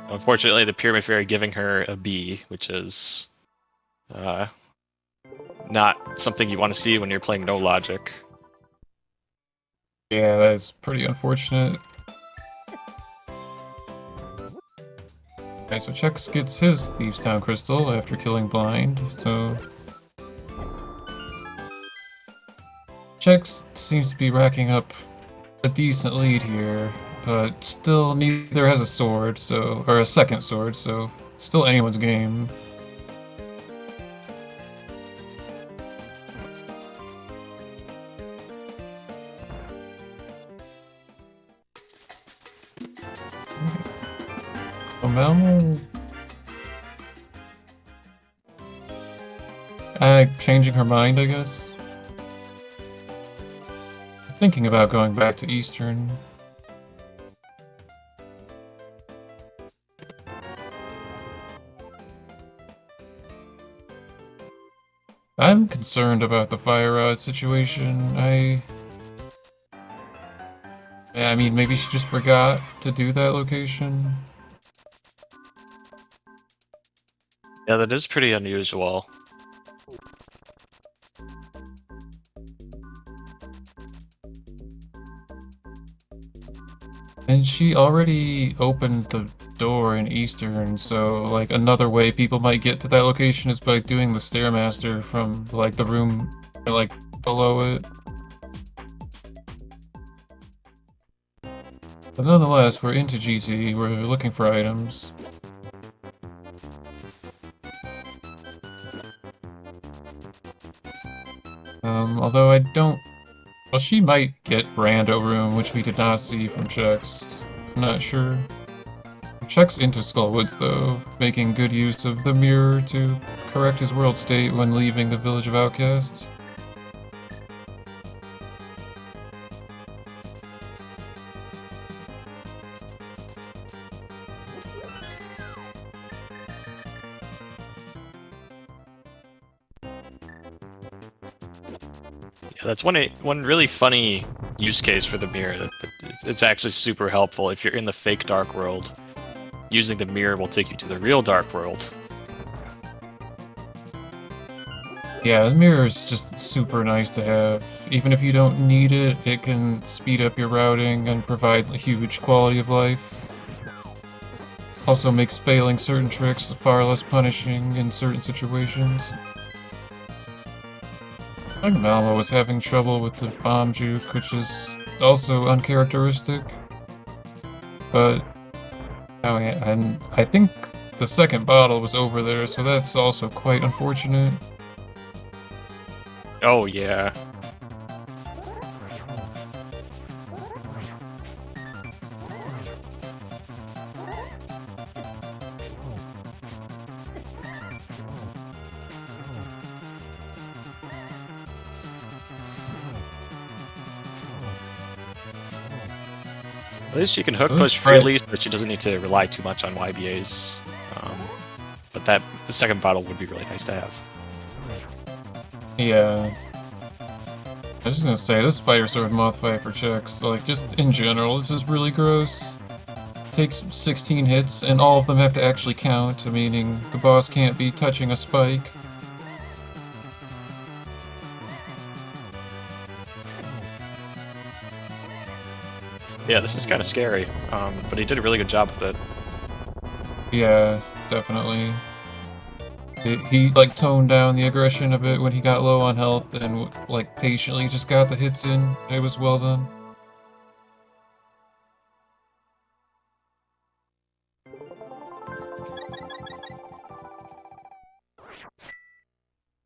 Unfortunately, the Pyramid Fairy giving her a B, which is not something you want to see when you're playing no logic. Yeah, that's pretty unfortunate. Okay, so Chex gets his Thieves Town crystal after killing Blind, so... Chex seems to be racking up a decent lead here, but still neither has a sword, so or a second sword, so still anyone's game. Malmo changing her mind, I guess. Thinking about going back to Eastern. I'm concerned about the fire rod situation. Yeah, I mean, maybe she just forgot to do that location. Yeah, that is pretty unusual. And she already opened the door in Eastern, so like another way people might get to that location is by doing the Stairmaster from like the room like below it. But nonetheless, we're into GT, we're looking for items. Although I don't... Well, she might get Rando room, which we did not see from Chex. I'm not sure. Check's into Skullwoods, though, making good use of the mirror to correct his world state when leaving the Village of Outcasts. Yeah, that's one really funny use case for the mirror. It's actually super helpful if you're in the fake dark world. Using the mirror will take you to the real dark world. Yeah, the mirror is just super nice to have. Even if you don't need it, it can speed up your routing and provide a huge quality of life. Also makes failing certain tricks far less punishing in certain situations. I think Malmo was having trouble with the bomb juke, which is also uncharacteristic. But, oh yeah, and I think the second bottle was over there, so that's also quite unfortunate. Oh yeah. At least she can hook push freely, so that she doesn't need to rely too much on YBAs. But the second bottle would be really nice to have. Yeah. I was just gonna say, this Fire Sword Moth fight for Chex, like, just in general, this is really gross. Takes 16 hits, and all of them have to actually count, meaning the boss can't be touching a spike. Yeah, this is kind of scary, but he did a really good job with it. Yeah, definitely. He like toned down the aggression a bit when he got low on health and like patiently just got the hits in. It was well done.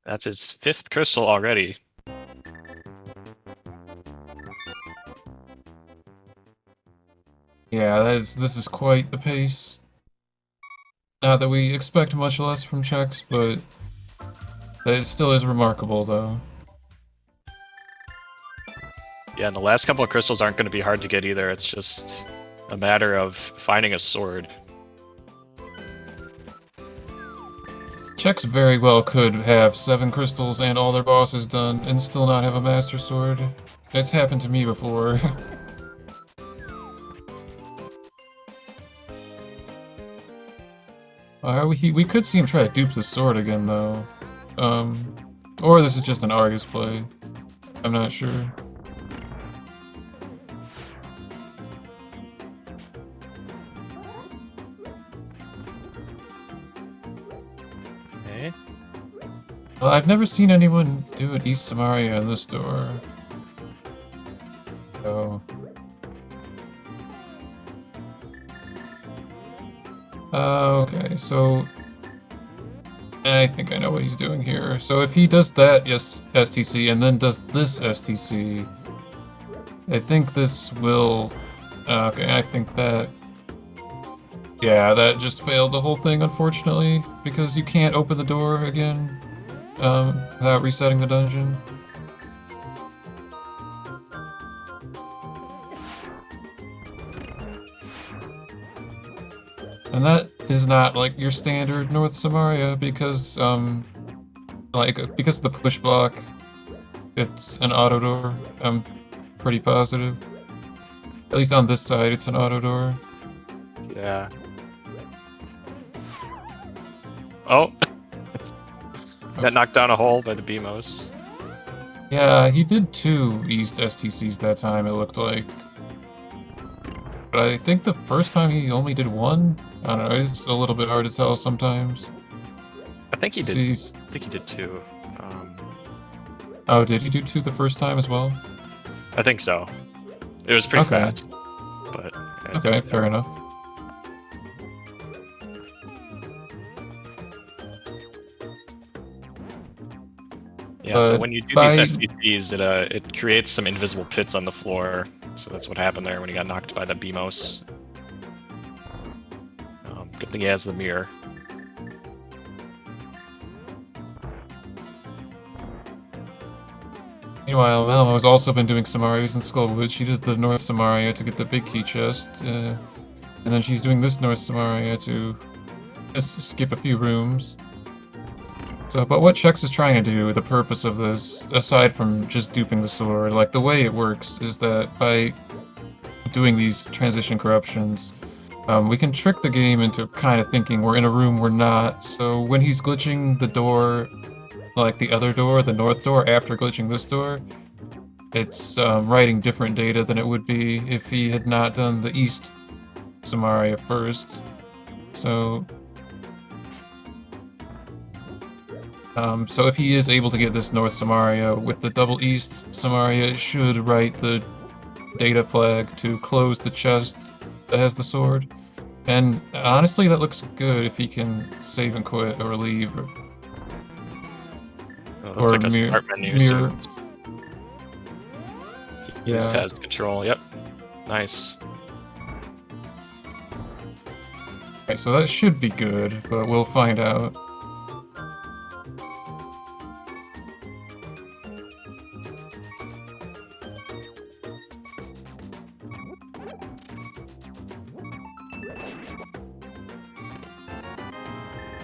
That's his 5th crystal already. Yeah, this is quite the pace. Not that we expect much less from Chex, but it still is remarkable though. Yeah, and the last couple of crystals aren't going to be hard to get either. It's just a matter of finding a sword. Chex very well could have 7 crystals and all their bosses done and still not have a Master Sword. It's happened to me before. We could see him try to dupe the sword again, though. Or this is just an Argus play. I'm not sure. Okay. Well, I've never seen anyone do an East Samaria in this door. go. Okay, so I think I know what he's doing here. So if he does that STC and then does this STC, I think this will... Okay, I think that... Yeah, that just failed the whole thing, unfortunately, because you can't open the door again without resetting the dungeon. And that is not like your standard North Samaria because because of the push block, it's an auto door. I'm pretty positive. At least on this side, it's an auto door. Yeah. Oh! Got knocked down a hole by the BMOs. Yeah, he did 2 East STCs that time, it looked like. But I think the first time he only did 1? I don't know, it's a little bit hard to tell sometimes. I think he did. I think he did 2. Oh, did he do 2 the first time as well? I think so. It was pretty fast. But okay, fair enough. Yeah, so when you do these STCs, it creates some invisible pits on the floor. So that's what happened there when he got knocked by the BMOS. Good thing he has the mirror. Meanwhile, Malmo has also been doing Samarias in Skullwood. She did the North Samaria to get the big key chest, and then she's doing this North Samaria to just skip a few rooms. So, but what Chex is trying to do, the purpose of this, aside from just duping the sword, like the way it works is that by doing these transition corruptions, we can trick the game into kind of thinking we're in a room we're not. So when he's glitching the door, like the other door, the north door, after glitching this door, it's writing different data than it would be if he had not done the East Samaria first. So... so if he is able to get this North Samaria with the double East Samaria, it should write the data flag to close the chest that has the sword. And honestly, that looks good if he can save and quit or leave. Or like a start menu, mirror. So he just has control. Yep. Nice. Okay, so that should be good, but we'll find out.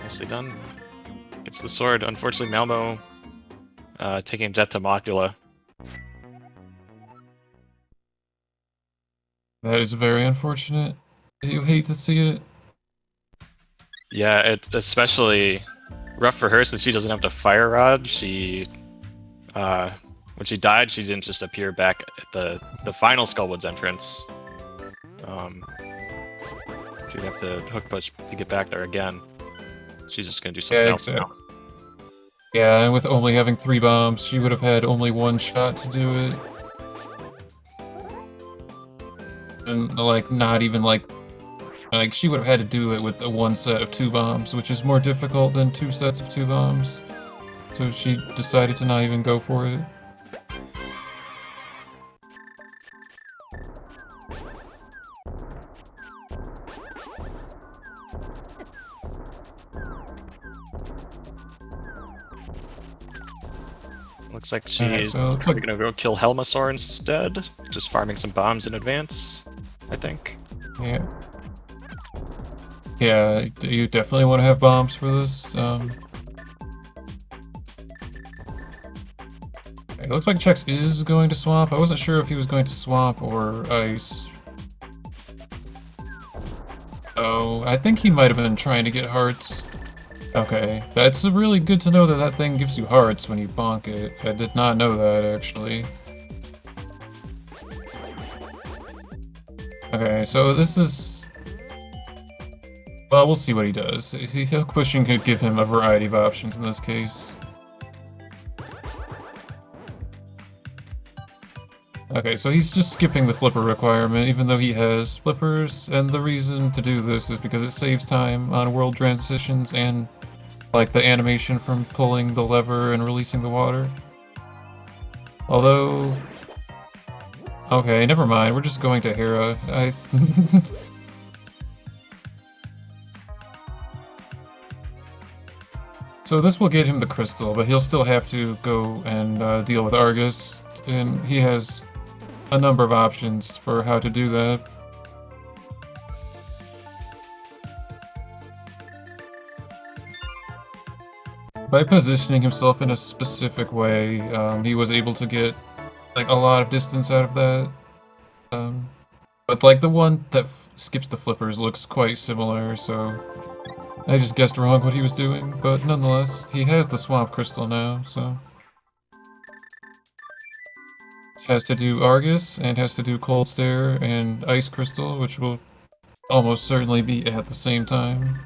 Nicely done. Gets the sword. Unfortunately, Malmo taking death to Mothula. That is very unfortunate. You hate to see it. Yeah, it's especially rough for her since she doesn't have the fire rod. She, when she died, she didn't just appear back at the final Skullwoods entrance. She'd have to hook push to get back there again. She's just gonna do something else now. Yeah, and with only having 3 bombs, she would have had only 1 shot to do it. And, like, not even, like, she would have had to do it with a 1 set of 2 bombs, which is more difficult than 2 sets of 2 bombs. So she decided to not even go for it. Looks like she's probably gonna go kill Helmasaur instead, just farming some bombs in advance, I think. Yeah. Yeah, you definitely want to have bombs for this. It looks like Chex is going to swamp. I wasn't sure if he was going to swamp or ice. Oh, I think he might have been trying to get hearts. Okay, that's really good to know that that thing gives you hearts when you bonk it. I did not know that, actually. Okay, so this is... Well, we'll see what he does. Hook pushing could give him a variety of options in this case. Okay, so he's just skipping the flipper requirement, even though he has flippers, and the reason to do this is because it saves time on world transitions and, like, the animation from pulling the lever and releasing the water. Although... Okay, never mind, we're just going to Hera. So this will get him the crystal, but he'll still have to go and deal with Argus, and he has a number of options for how to do that. By positioning himself in a specific way, he was able to get like a lot of distance out of that. But like the one that skips the flippers looks quite similar, so I just guessed wrong what he was doing. But nonetheless, he has the swamp crystal now, so has to do Argus and has to do Cold Stare and Ice Crystal, which will almost certainly be at the same time.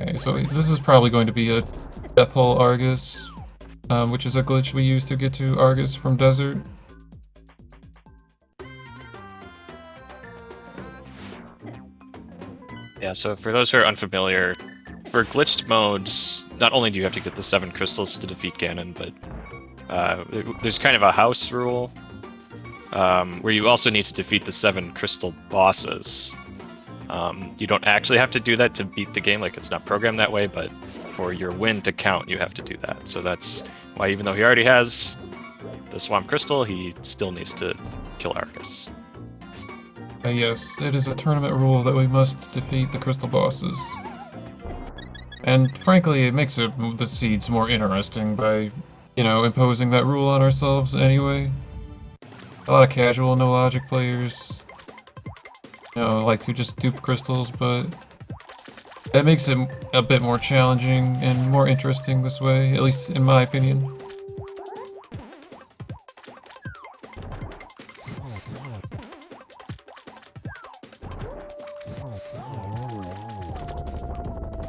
Okay, so this is probably going to be a Death Hole Argus, which is a glitch we use to get to Argus from Desert. Yeah, so for those who are unfamiliar, for glitched modes, not only do you have to get the 7 crystals to defeat Ganon, but there's kind of a house rule where you also need to defeat the 7 crystal bosses. You don't actually have to do that to beat the game, like it's not programmed that way, but for your win to count, you have to do that. So that's why even though he already has the Swamp Crystal, he still needs to kill Argus. Yes, it is a tournament rule that we must defeat the crystal bosses. And frankly, it makes the seeds more interesting by, you know, imposing that rule on ourselves anyway. A lot of casual, no-logic players, you know, like to just dupe crystals, but that makes it a bit more challenging and more interesting this way, at least in my opinion.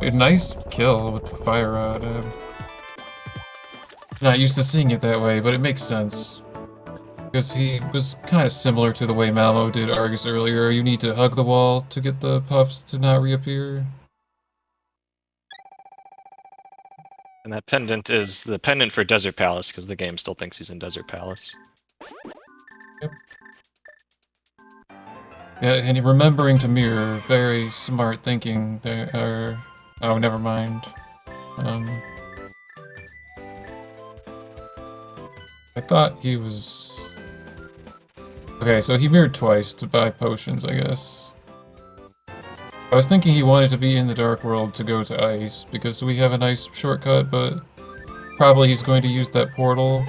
Dude, nice kill with the fire rod. Not used to seeing it that way, but it makes sense. Because he was kind of similar to the way Malmo did Argus earlier. You need to hug the wall to get the puffs to not reappear. And that pendant is the pendant for Desert Palace, because the game still thinks he's in Desert Palace. Yep. Yeah, and remembering to mirror, very smart thinking there. Oh, never mind. I thought he was... Okay, so he mirrored twice to buy potions, I guess. I was thinking he wanted to be in the Dark World to go to Ice, because we have a nice shortcut, but probably he's going to use that portal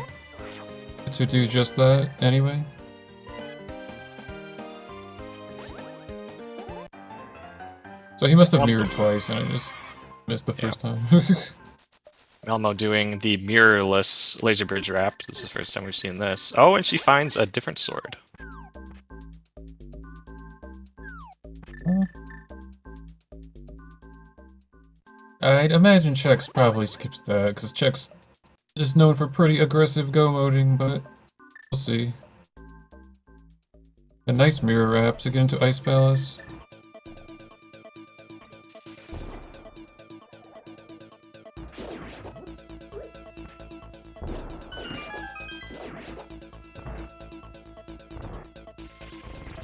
to do just that anyway. So he must have mirrored twice, and I just missed the first time. Malmo doing the mirrorless laser bridge wrap. This is the first time we've seen this. Oh, and she finds a different sword. I'd imagine Chex probably skips that, because Chex is known for pretty aggressive go-moding, but we'll see. A nice mirror wrap to get into Ice Palace.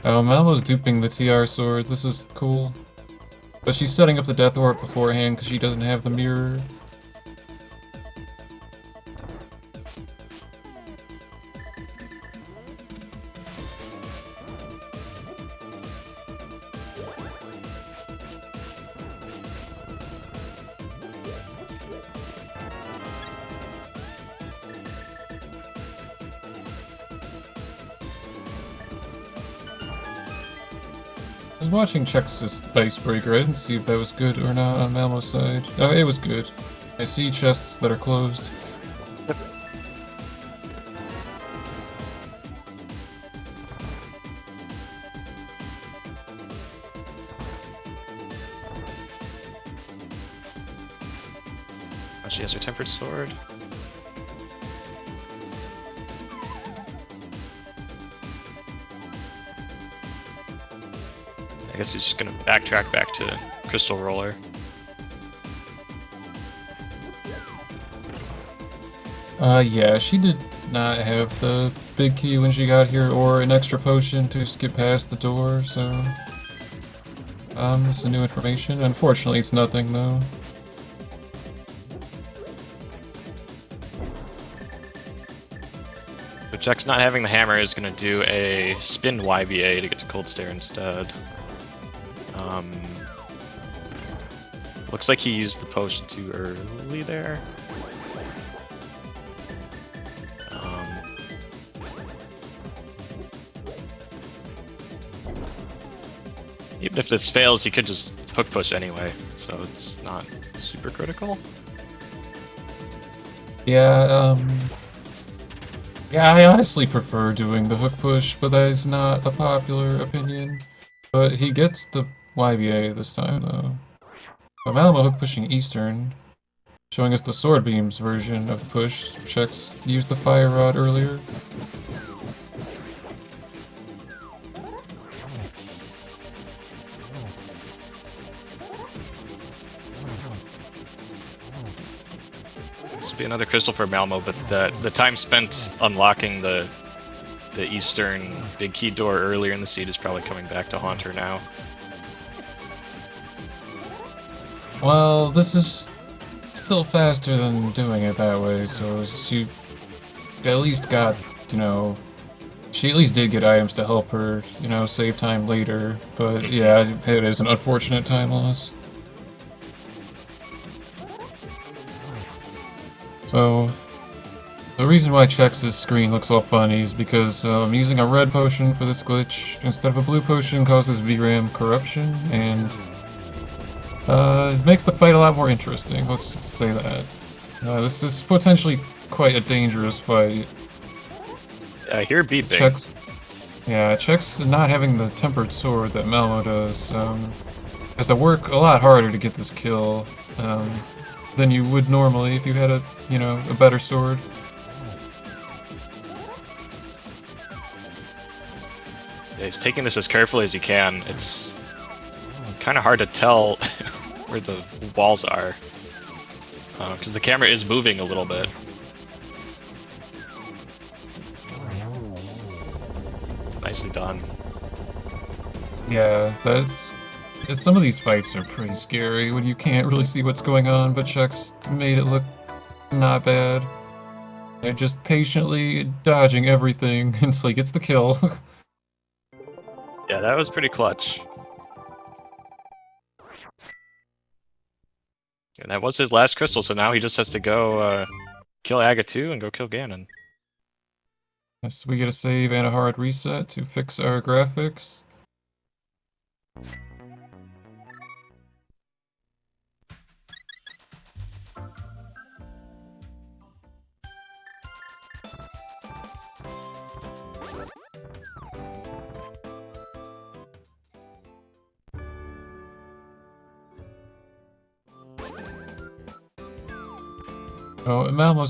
Oh, Malmo's duping the TR sword. This is cool. But she's setting up the Death Warp beforehand because she doesn't have the mirror. I was watching Chex's Icebreaker. I didn't see if that was good or not on Malmo's side. Oh, it was good. I see chests that are closed. Oh, she has her tempered sword. guess he's just gonna backtrack back to Crystal Roller. Yeah, she did not have the big key when she got here, or an extra potion to skip past the door, so... this is new information. Unfortunately, it's nothing, though. So Chex not having the hammer is gonna do a spin YBA to get to Cold Stare instead. Looks like he used the potion too early there. Even if this fails, he could just hook push anyway, so it's not super critical. Yeah, yeah, I honestly prefer doing the hook push, but that is not a popular opinion. But he gets the YBA this time, though. So Malmo hook pushing Eastern, showing us the Sword Beams version of the push. Chex used the Fire Rod earlier. This will be another crystal for Malmo, but the time spent unlocking the Eastern big key door earlier in the seed is probably coming back to haunt her now. Well, this is still faster than doing it that way, so she at least got, you know, she at least did get items to help her, you know, save time later, but yeah, it is an unfortunate time loss. So, the reason why Chex's screen looks all funny is because using a red potion for this glitch instead of a blue potion causes VRAM corruption, and it makes the fight a lot more interesting, let's just say that. This is potentially quite a dangerous fight. I hear beeping. Chex not having the tempered sword that Malmo does has to work a lot harder to get this kill than you would normally if you had a, you know, a better sword. Yeah, he's taking this as carefully as he can. It's kind of hard to tell where the walls are because the camera is moving a little bit. Nicely done. Yeah, some of these fights are pretty scary when you can't really see what's going on, but Chex made it look not bad. They're just patiently dodging everything until he gets the kill. Yeah, that was pretty clutch. And that was his last crystal, so now he just has to go kill Aga 2 and go kill Ganon. Yes, we get a save and a hard reset to fix our graphics. Oh, Malmo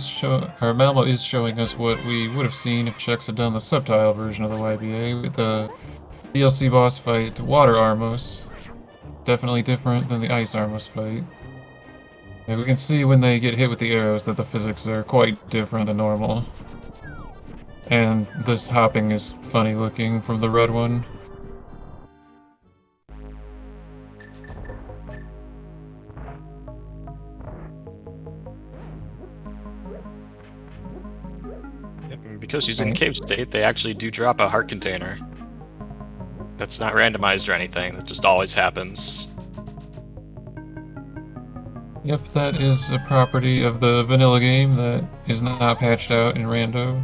is showing us what we would have seen if Chex had done the subtile version of the YBA with the DLC boss fight, Water Armos. Definitely different than the Ice Armos fight. Yeah, we can see when they get hit with the arrows that the physics are quite different than normal. And this hopping is funny looking from the red one. Because she's in cave state, they actually do drop a heart container. That's not randomized or anything, that just always happens. Yep, that is a property of the vanilla game that is not patched out in Rando.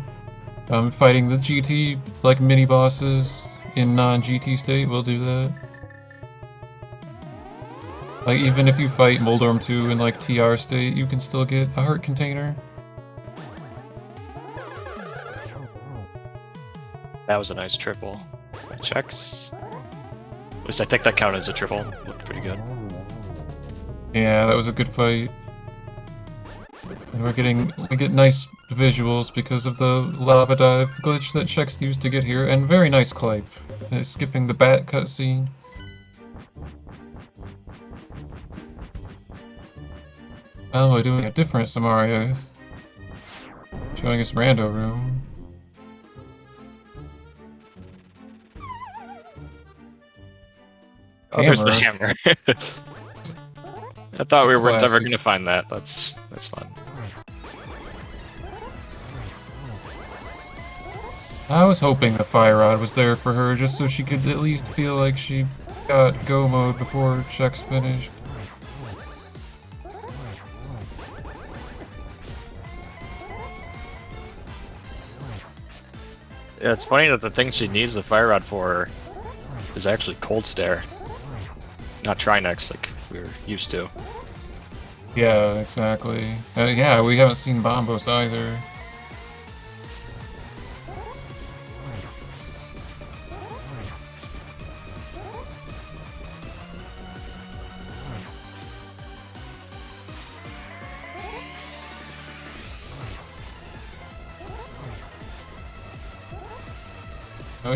Fighting the GT, like mini-bosses in non-GT state will do that. Like, even if you fight Moldorm 2 in, like, TR state, you can still get a heart container. That was a nice triple. Chex. At least I think that counted as a triple. Looked pretty good. Yeah, that was a good fight. And we get nice visuals because of the lava dive glitch that Chex used to get here, and very nice clipe. Skipping the bat cutscene. Malmo doing a different scenario, showing us Rando Room. Oh, there's the hammer. I thought we weren't ever Classic. gonna find that. That's fun. I was hoping the fire rod was there for her, just so she could at least feel like she got go mode before Chex finished. Yeah, it's funny that the thing she needs the fire rod for is actually cold stare, not Trinex like we were used to. Yeah, exactly. Yeah, we haven't seen Bombos either.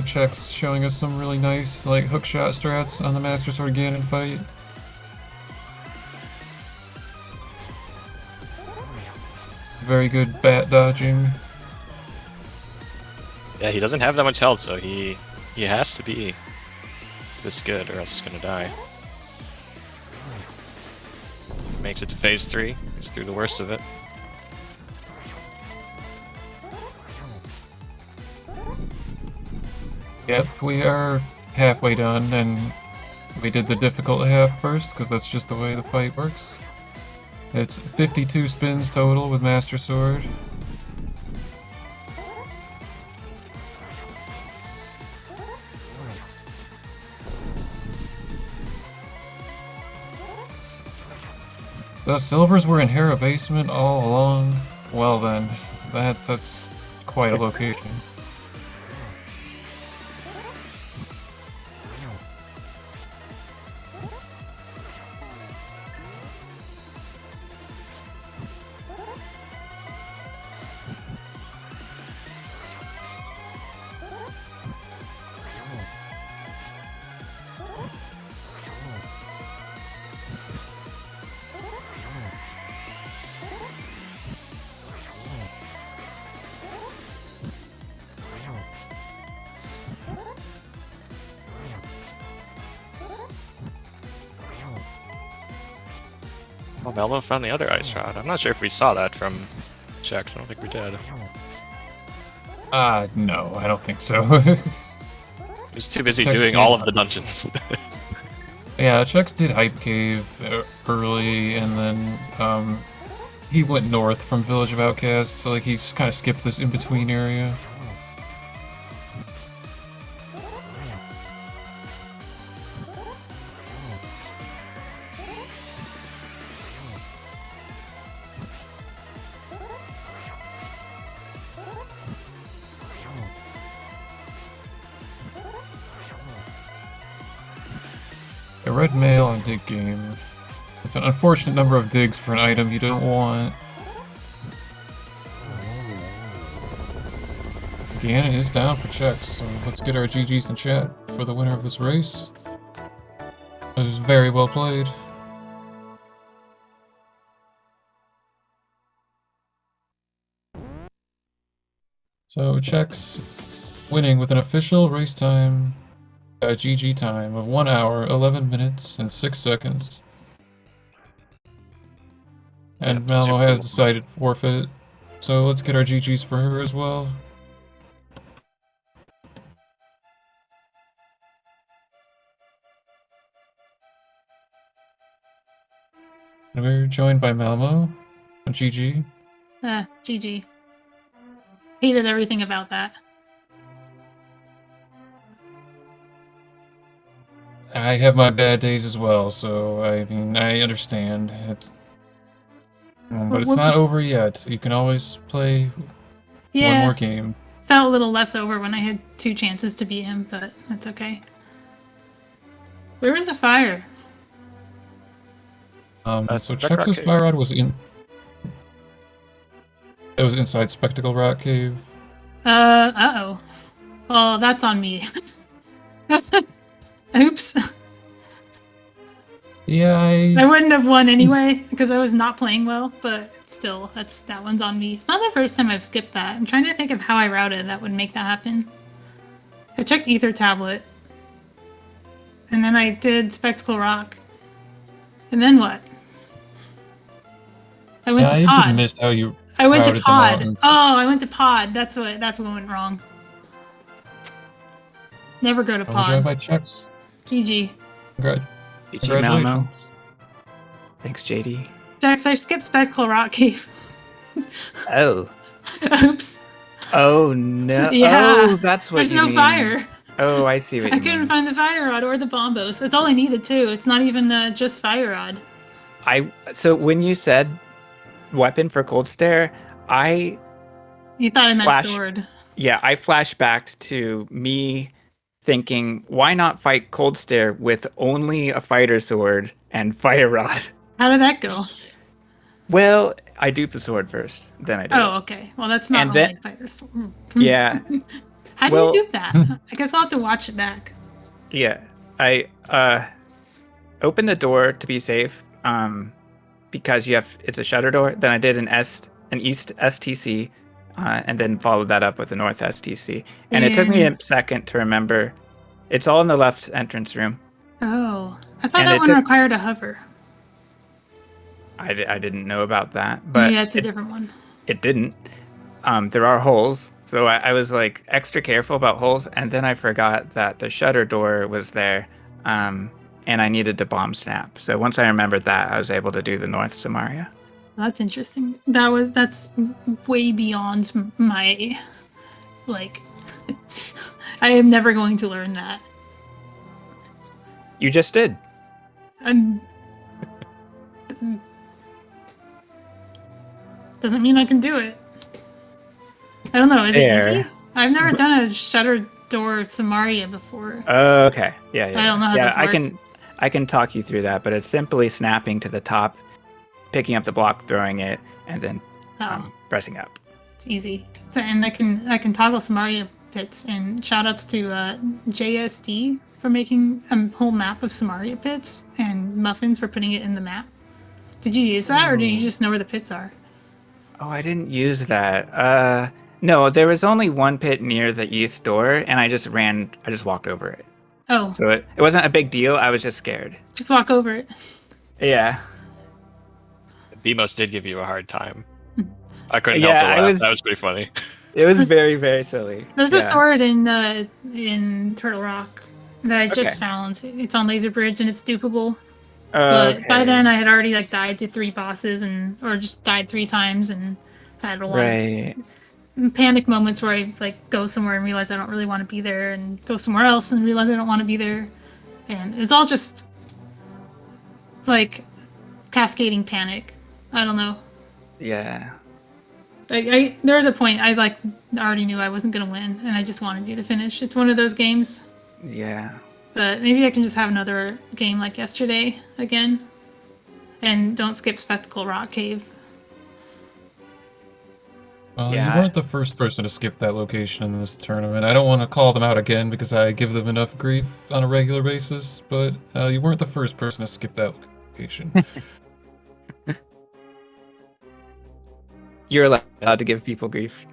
Check's showing us some really nice, like, hookshot strats on the Master Sword Ganon fight. Very good bat dodging. Yeah, he doesn't have that much health, so he has to be this good or else he's gonna die. Makes it to phase 3. He's through the worst of it. Yep, we are halfway done, and we did the difficult half first, because that's just the way the fight works. It's 52 spins total with Master Sword. The silvers were in Hera Basement all along. Well then, that's quite a location. Oh, Malmo found the other ice rod. I'm not sure if we saw that from Chex. I don't think we did. No, I don't think so. He was too busy Chex doing did. all of the dungeons. Yeah, Chex did Hype Cave early, and then he went north from Village of Outcasts, so like he just kind of skipped this in-between area. A red mail on dig game. It's an unfortunate number of digs for an item you don't want. Ganon is down for Chex, so let's get our GGs in chat for the winner of this race. It was very well played. So Chex winning with an official race time, GG time of 1 hour, 11 minutes, and 6 seconds. And Yep, Malmo super has cool. decided forfeit, so let's get our GGs for her as well. And we're joined by Malmo on GG. GG. Hated everything about that. I have my bad days as well, so I mean, I understand. But it's not over yet. You can always play one more game. Felt a little less over when I had 2 chances to beat him, but that's okay. Where was the fire? So Chex's fire rod was in. It was inside Spectacle Rock Cave. Uh-oh. Well, that's on me. Oops. Yeah, I wouldn't have won anyway because I was not playing well, but still, that one's on me. It's not the first time I've skipped that. I'm trying to think of how I routed that would make that happen. I checked Ether Tablet, and then I did Spectacle Rock, and then what? I went to I Pod. missed how you I went to routed the Pod. mountains. Oh, I went to Pod. That's what went wrong. Never go to I was joined Pod. by Chex. GG. Congrats. GG Malmo. Congratulations. Thanks, JD. Jax, I skipped Spectacle Rock Cave. Oh. Oops. Oh no. Yeah. Oh, that's what There's you no mean. fire. Oh, I see what I you couldn't mean. find the fire rod or the bombos. That's all I needed too. It's not even just fire rod. So when you said weapon for cold stare, You thought I meant sword. Yeah, I flashed back to me thinking, why not fight cold stare with only a fighter sword and fire rod? How did that go? Well, I duped the sword first, then I did. Oh, okay. Well, that's not And only then- fighter sword. Yeah. How do Well- you do that? I guess I'll have to watch it back. Yeah, I opened the door to be safe, because it's a shutter door. Then I did an east STC, and then followed that up with a north STC. And it took me a second to remember. It's all in the left entrance room. Oh, I thought And that it one took- required a hover. I didn't know about that, but Yeah, it's a different one. it didn't. There are holes, so I was like extra careful about holes, and then I forgot that the shutter door was there, and I needed to bomb snap. So once I remembered that, I was able to do the North Samaria. That's interesting. That's way beyond my, like, I am never going to learn that. You just did. I'm. Doesn't mean I can do it. I don't know. Is it Fair. easy? I've never done a shutter door Samaria before. Okay. Yeah. I don't know how this works. I can talk you through that, but it's simply snapping to the top, picking up the block, throwing it, and then pressing up. It's easy. So, and I can toggle Samaria pits. And shout outs to JSD for making a whole map of Samaria pits, and Muffins for putting it in the map. Did you use that, or do you just know where the pits are? Oh, I didn't use that. No, there was only one pit near the east door, and I just walked over it. Oh, So it wasn't a big deal. I was just scared. just walk over it. Yeah. BMOS did give you a hard time. I couldn't Yeah, help but I laugh. was- That was pretty funny. It was very, very silly. There's a Yeah. sword in Turtle Rock that I just Okay. found. It's on Laser Bridge and it's dupable. Okay. But by then I had already died to 3 bosses or just died 3 times and had a lot Right. of panic moments where I go somewhere and realize I don't really want to be there, and go somewhere else and realize I don't want to be there, and it's all just cascading panic. I don't know. Yeah. There was a point I already knew I wasn't gonna win, and I just wanted you to finish. It's one of those games. Yeah. But maybe I can just have another game like yesterday again. And don't skip Spectacle Rock Cave. Well, Yeah. you weren't the first person to skip that location in this tournament. I don't want to call them out again because I give them enough grief on a regular basis, but you weren't the first person to skip that location. You're allowed to give people grief.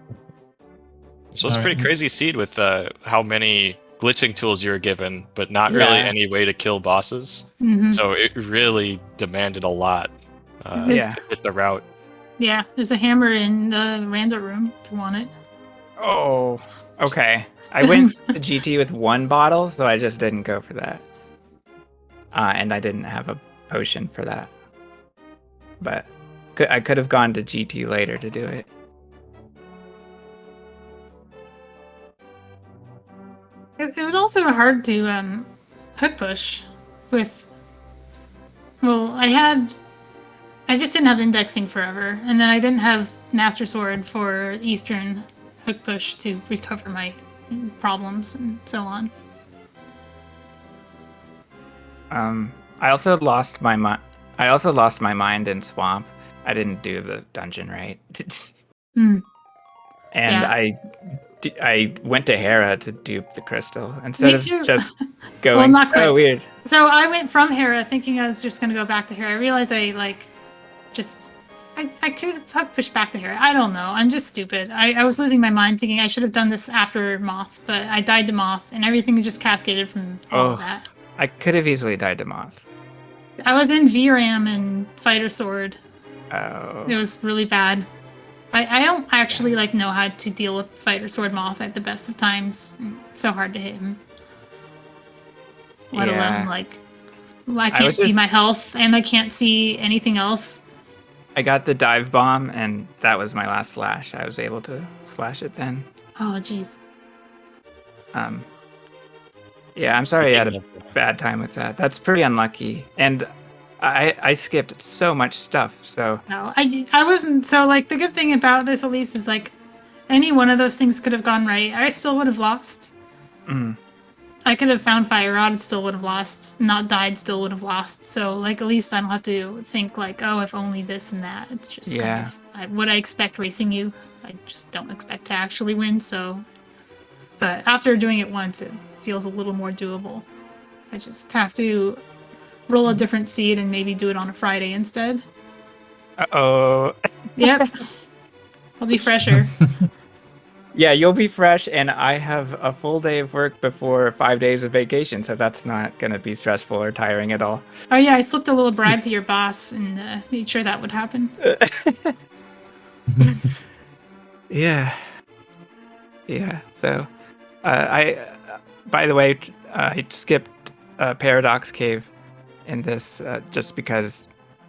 This was a pretty Alright. crazy seed with how many glitching tools you were given, but not really Yeah. any way to kill bosses. Mm-hmm. So it really demanded a lot Yeah. to hit the route. Yeah, there's a hammer in the rando room if you want it. Oh. Okay. I went to GT with 1 bottle, so I just didn't go for that. And I didn't have a potion for that. But I could have gone to GT later to do it. It was also hard to hook push with. Well, I just didn't have indexing forever, and then I didn't have Master Sword for Eastern hook push to recover my problems and so on. I also lost my mind in Swamp. I didn't do the dungeon right. Hmm. And Yeah. I I went to Hera to dupe the crystal instead of too. just Well, going. not quite. Oh, weird. So I went from Hera thinking I was just gonna go back to Hera. I realized I could have pushed back to Hera. I don't know. I'm just stupid. I was losing my mind thinking I should have done this after Moth, but I died to Moth and everything just cascaded from all of that. I could have easily died to Moth. I was in VRAM and Fighter Sword. Oh. It was really bad. I don't actually know how to deal with Fighter Sword Moth at the best of times. It's so hard to hit him. Let alone I can't see my health and I can't see anything else. I got the dive bomb and that was my last slash. I was able to slash it then. Oh jeez. Yeah, I'm sorry you had a bad time with that. That's pretty unlucky. And I skipped so much stuff, so... No, I wasn't... So, the good thing about this, at least, is, any one of those things could have gone right. I still would have lost. Mm. I could have found Fire Rod, still would have lost. Not died, still would have lost. So, at least I don't have to think, oh, if only this and that. It's just kind of what I expect racing you. I just don't expect to actually win, so... But after doing it once, it feels a little more doable. I just have to roll a different seed and maybe do it on a Friday instead. Uh-oh. Yep. I'll be fresher. Yeah, you'll be fresh, and I have a full day of work before 5 days of vacation, so that's not going to be stressful or tiring at all. Oh yeah, I slipped a little bribe to your boss and made sure that would happen. Yeah. So, by the way, I skipped Paradox Cave in this just because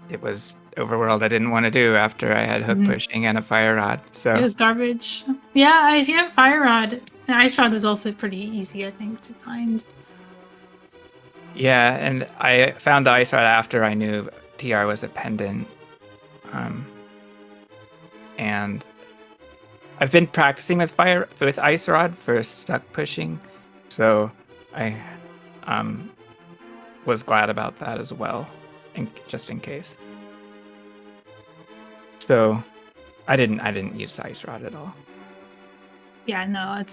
it was overworld I didn't want to do after I had hook pushing and a fire rod. So it was garbage. Yeah, if you have fire rod, the ice rod was also pretty easy, I think, to find. Yeah, and I found the ice rod after I knew TR was a pendant. And I've been practicing with ice rod for stuck pushing, so I was glad about that as well, just in case. So I didn't use ice rod at all. Yeah, no,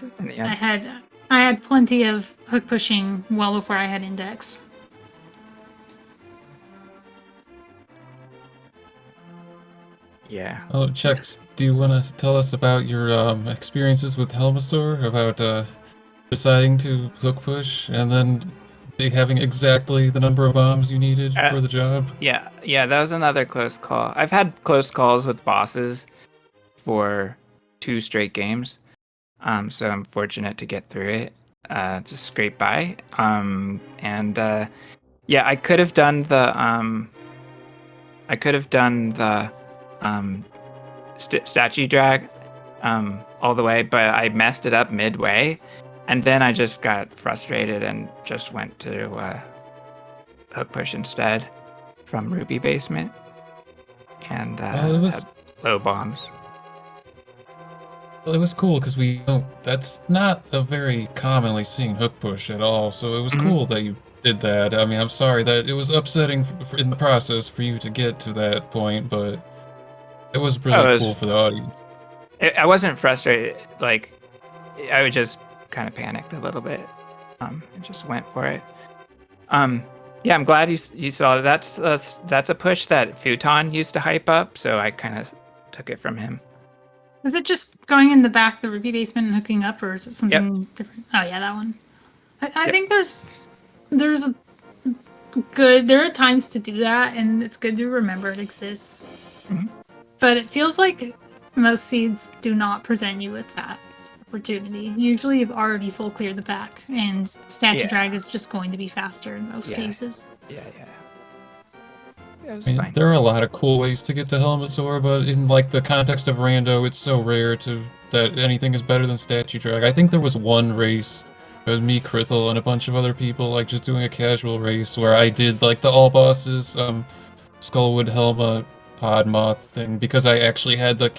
I had plenty of hook pushing well before I had index. Yeah. Oh, Chex, do you want to tell us about your experiences with Helmasaur, about deciding to hook push and then having exactly the number of bombs you needed for the job? Yeah, that was another close call. I've had close calls with bosses for 2 straight games, so I'm fortunate to get through it, just scrape by. Yeah, I could have done the statue drag all the way, but I messed it up midway, and then I just got frustrated and just went to hook push instead from Ruby Basement, and had low bombs. Well, it was cool because that's not a very commonly seen hook push at all, so it was cool that you did that. I mean, I'm sorry that it was upsetting in the process for you to get to that point, but it was really cool for the audience. I wasn't frustrated, I was just kind of panicked a little bit, and just went for it. Yeah, I'm glad you saw that's a push that Futon used to hype up, so I kind of took it from him. Was it just going in the back of the Ruby Basement and hooking up, or is it something different? Oh yeah, that one. I think there's a there are times to do that, and it's good to remember it exists. But it feels like most seeds do not present you with that opportunity. Usually you've already full cleared the back, and statue drag is just going to be faster in most cases. Yeah. It was I mean, fine. there are a lot of cool ways to get to Helmasaur, but in the context of Rando, it's so rare that anything is better than statue drag. I think there was one race with me, Krithel, and a bunch of other people, just doing a casual race where I did the all bosses, Skullwood, Helma, Podmoth thing, because I actually had the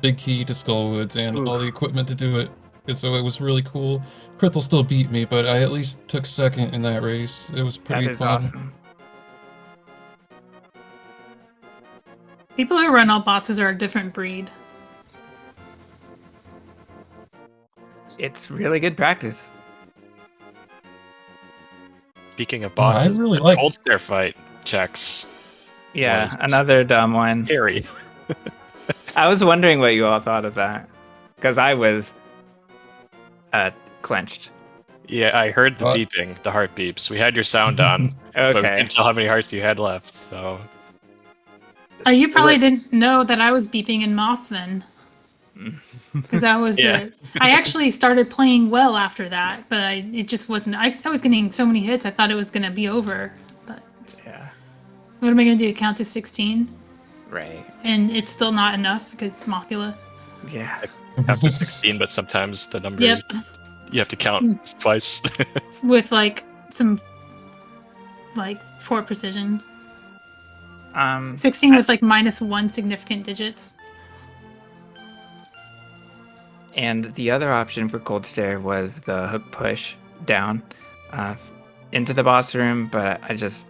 big key to Skullwoods and all the equipment to do it. And so it was really cool. Krithel still beat me, but I at least took second in that race. It was pretty That is fun. awesome. People who run all bosses are a different breed. It's really good practice. Speaking of Oh, I bosses, really the like- Cold Stare fight checks. Yeah, Was another dumb one. scary. I was wondering what you all thought of that, because I was clenched. Yeah, I heard the What? beeping, the heart beeps. We had your sound on, but we Okay. couldn't tell how many hearts you had left. So You probably didn't know that I was beeping in Moth then. Because that was Yeah. I actually started playing well after that, but it just wasn't. I was getting so many hits, I thought it was going to be over. But Yeah. what am I going to do? Count to 16? Right. And it's still not enough because Mothula. Yeah. after 16, but sometimes the number Yep. you have to count twice. With some poor precision. 16 with -1 significant digits. And the other option for Cold Stare was the hook push down into the boss room, but I just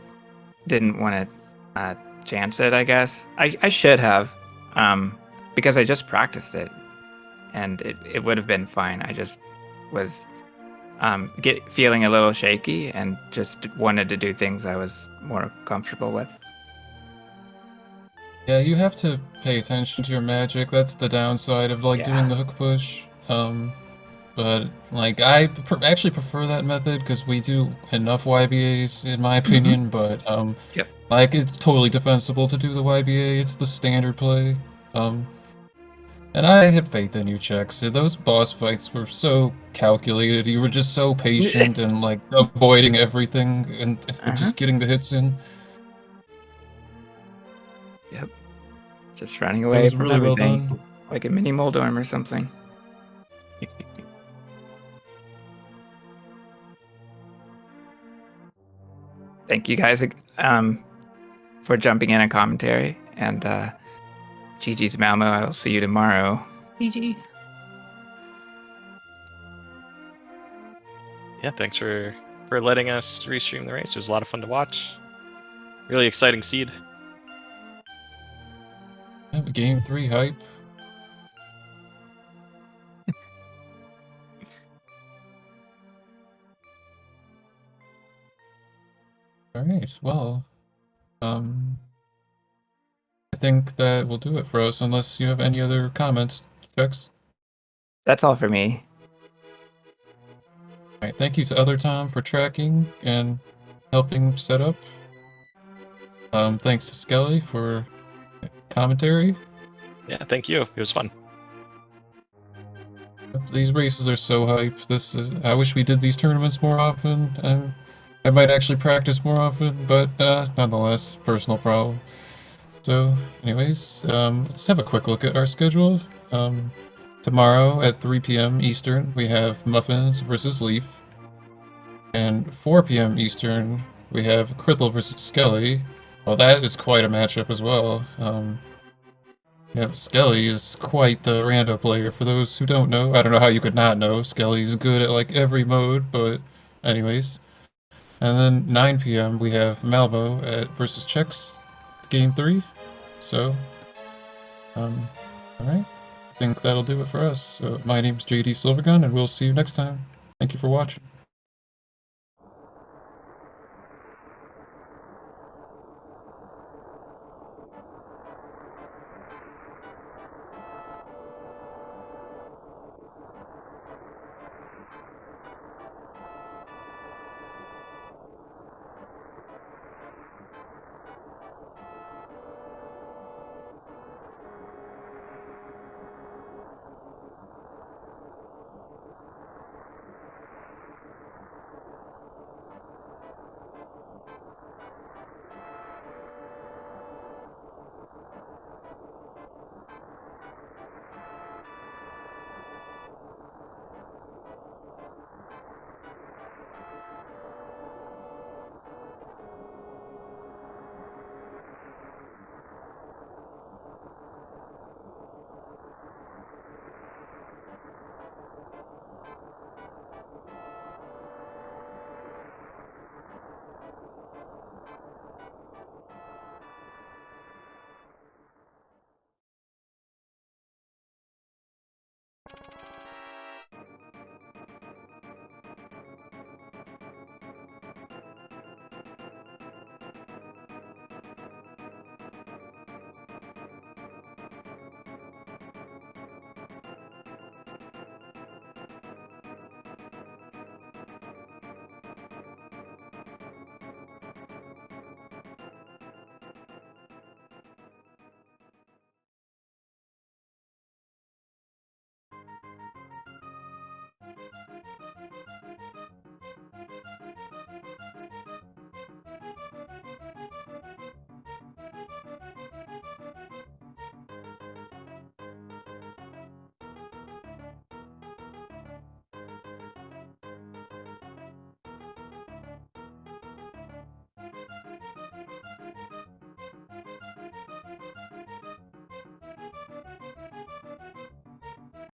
didn't want to chance it, I guess. I should have, because I just practiced it, and it would have been fine. I just was feeling a little shaky and just wanted to do things I was more comfortable with. Yeah, you have to pay attention to your magic. That's the downside of Yeah. doing the hook push. But I actually prefer that method because we do enough YBAs in my opinion. But Yep. it's totally defensible to do the YBA. It's the standard play. And I had faith in you, Chex. Those boss fights were so calculated. You were just so patient and avoiding everything and just getting the hits in. Yep. Just running It away was from really well everything, done. like a mini Moldorm or something. Thank you guys for jumping in a commentary, and GG's Malmo. I will see you tomorrow. GG. Yeah, thanks for letting us restream the race. It was a lot of fun to watch. Really exciting seed. Yeah, Game 3 hype. Alright, well, I think that will do it for us, unless you have any other comments, Chex. That's all for me. Alright, thank you to Other Tom for tracking and helping set up. Thanks to Skelly for commentary. Yeah, thank you. It was fun. These races are so hype. I wish we did these tournaments more often. I might actually practice more often, but nonetheless, personal problem. So, anyways, let's have a quick look at our schedule. Tomorrow at 3 p.m. Eastern, we have Muffins versus Leaf. And 4 p.m. Eastern, we have Krithel versus Skelly. Well, that is quite a matchup as well. Yeah, Skelly is quite the rando player. For those who don't know, I don't know how you could not know. Skelly's good at every mode, but anyways. And then 9 p.m. we have Malmo versus Chex, Game 3. So, alright. I think that'll do it for us. So, my name's JD Silvergun, and we'll see you next time. Thank you for watching.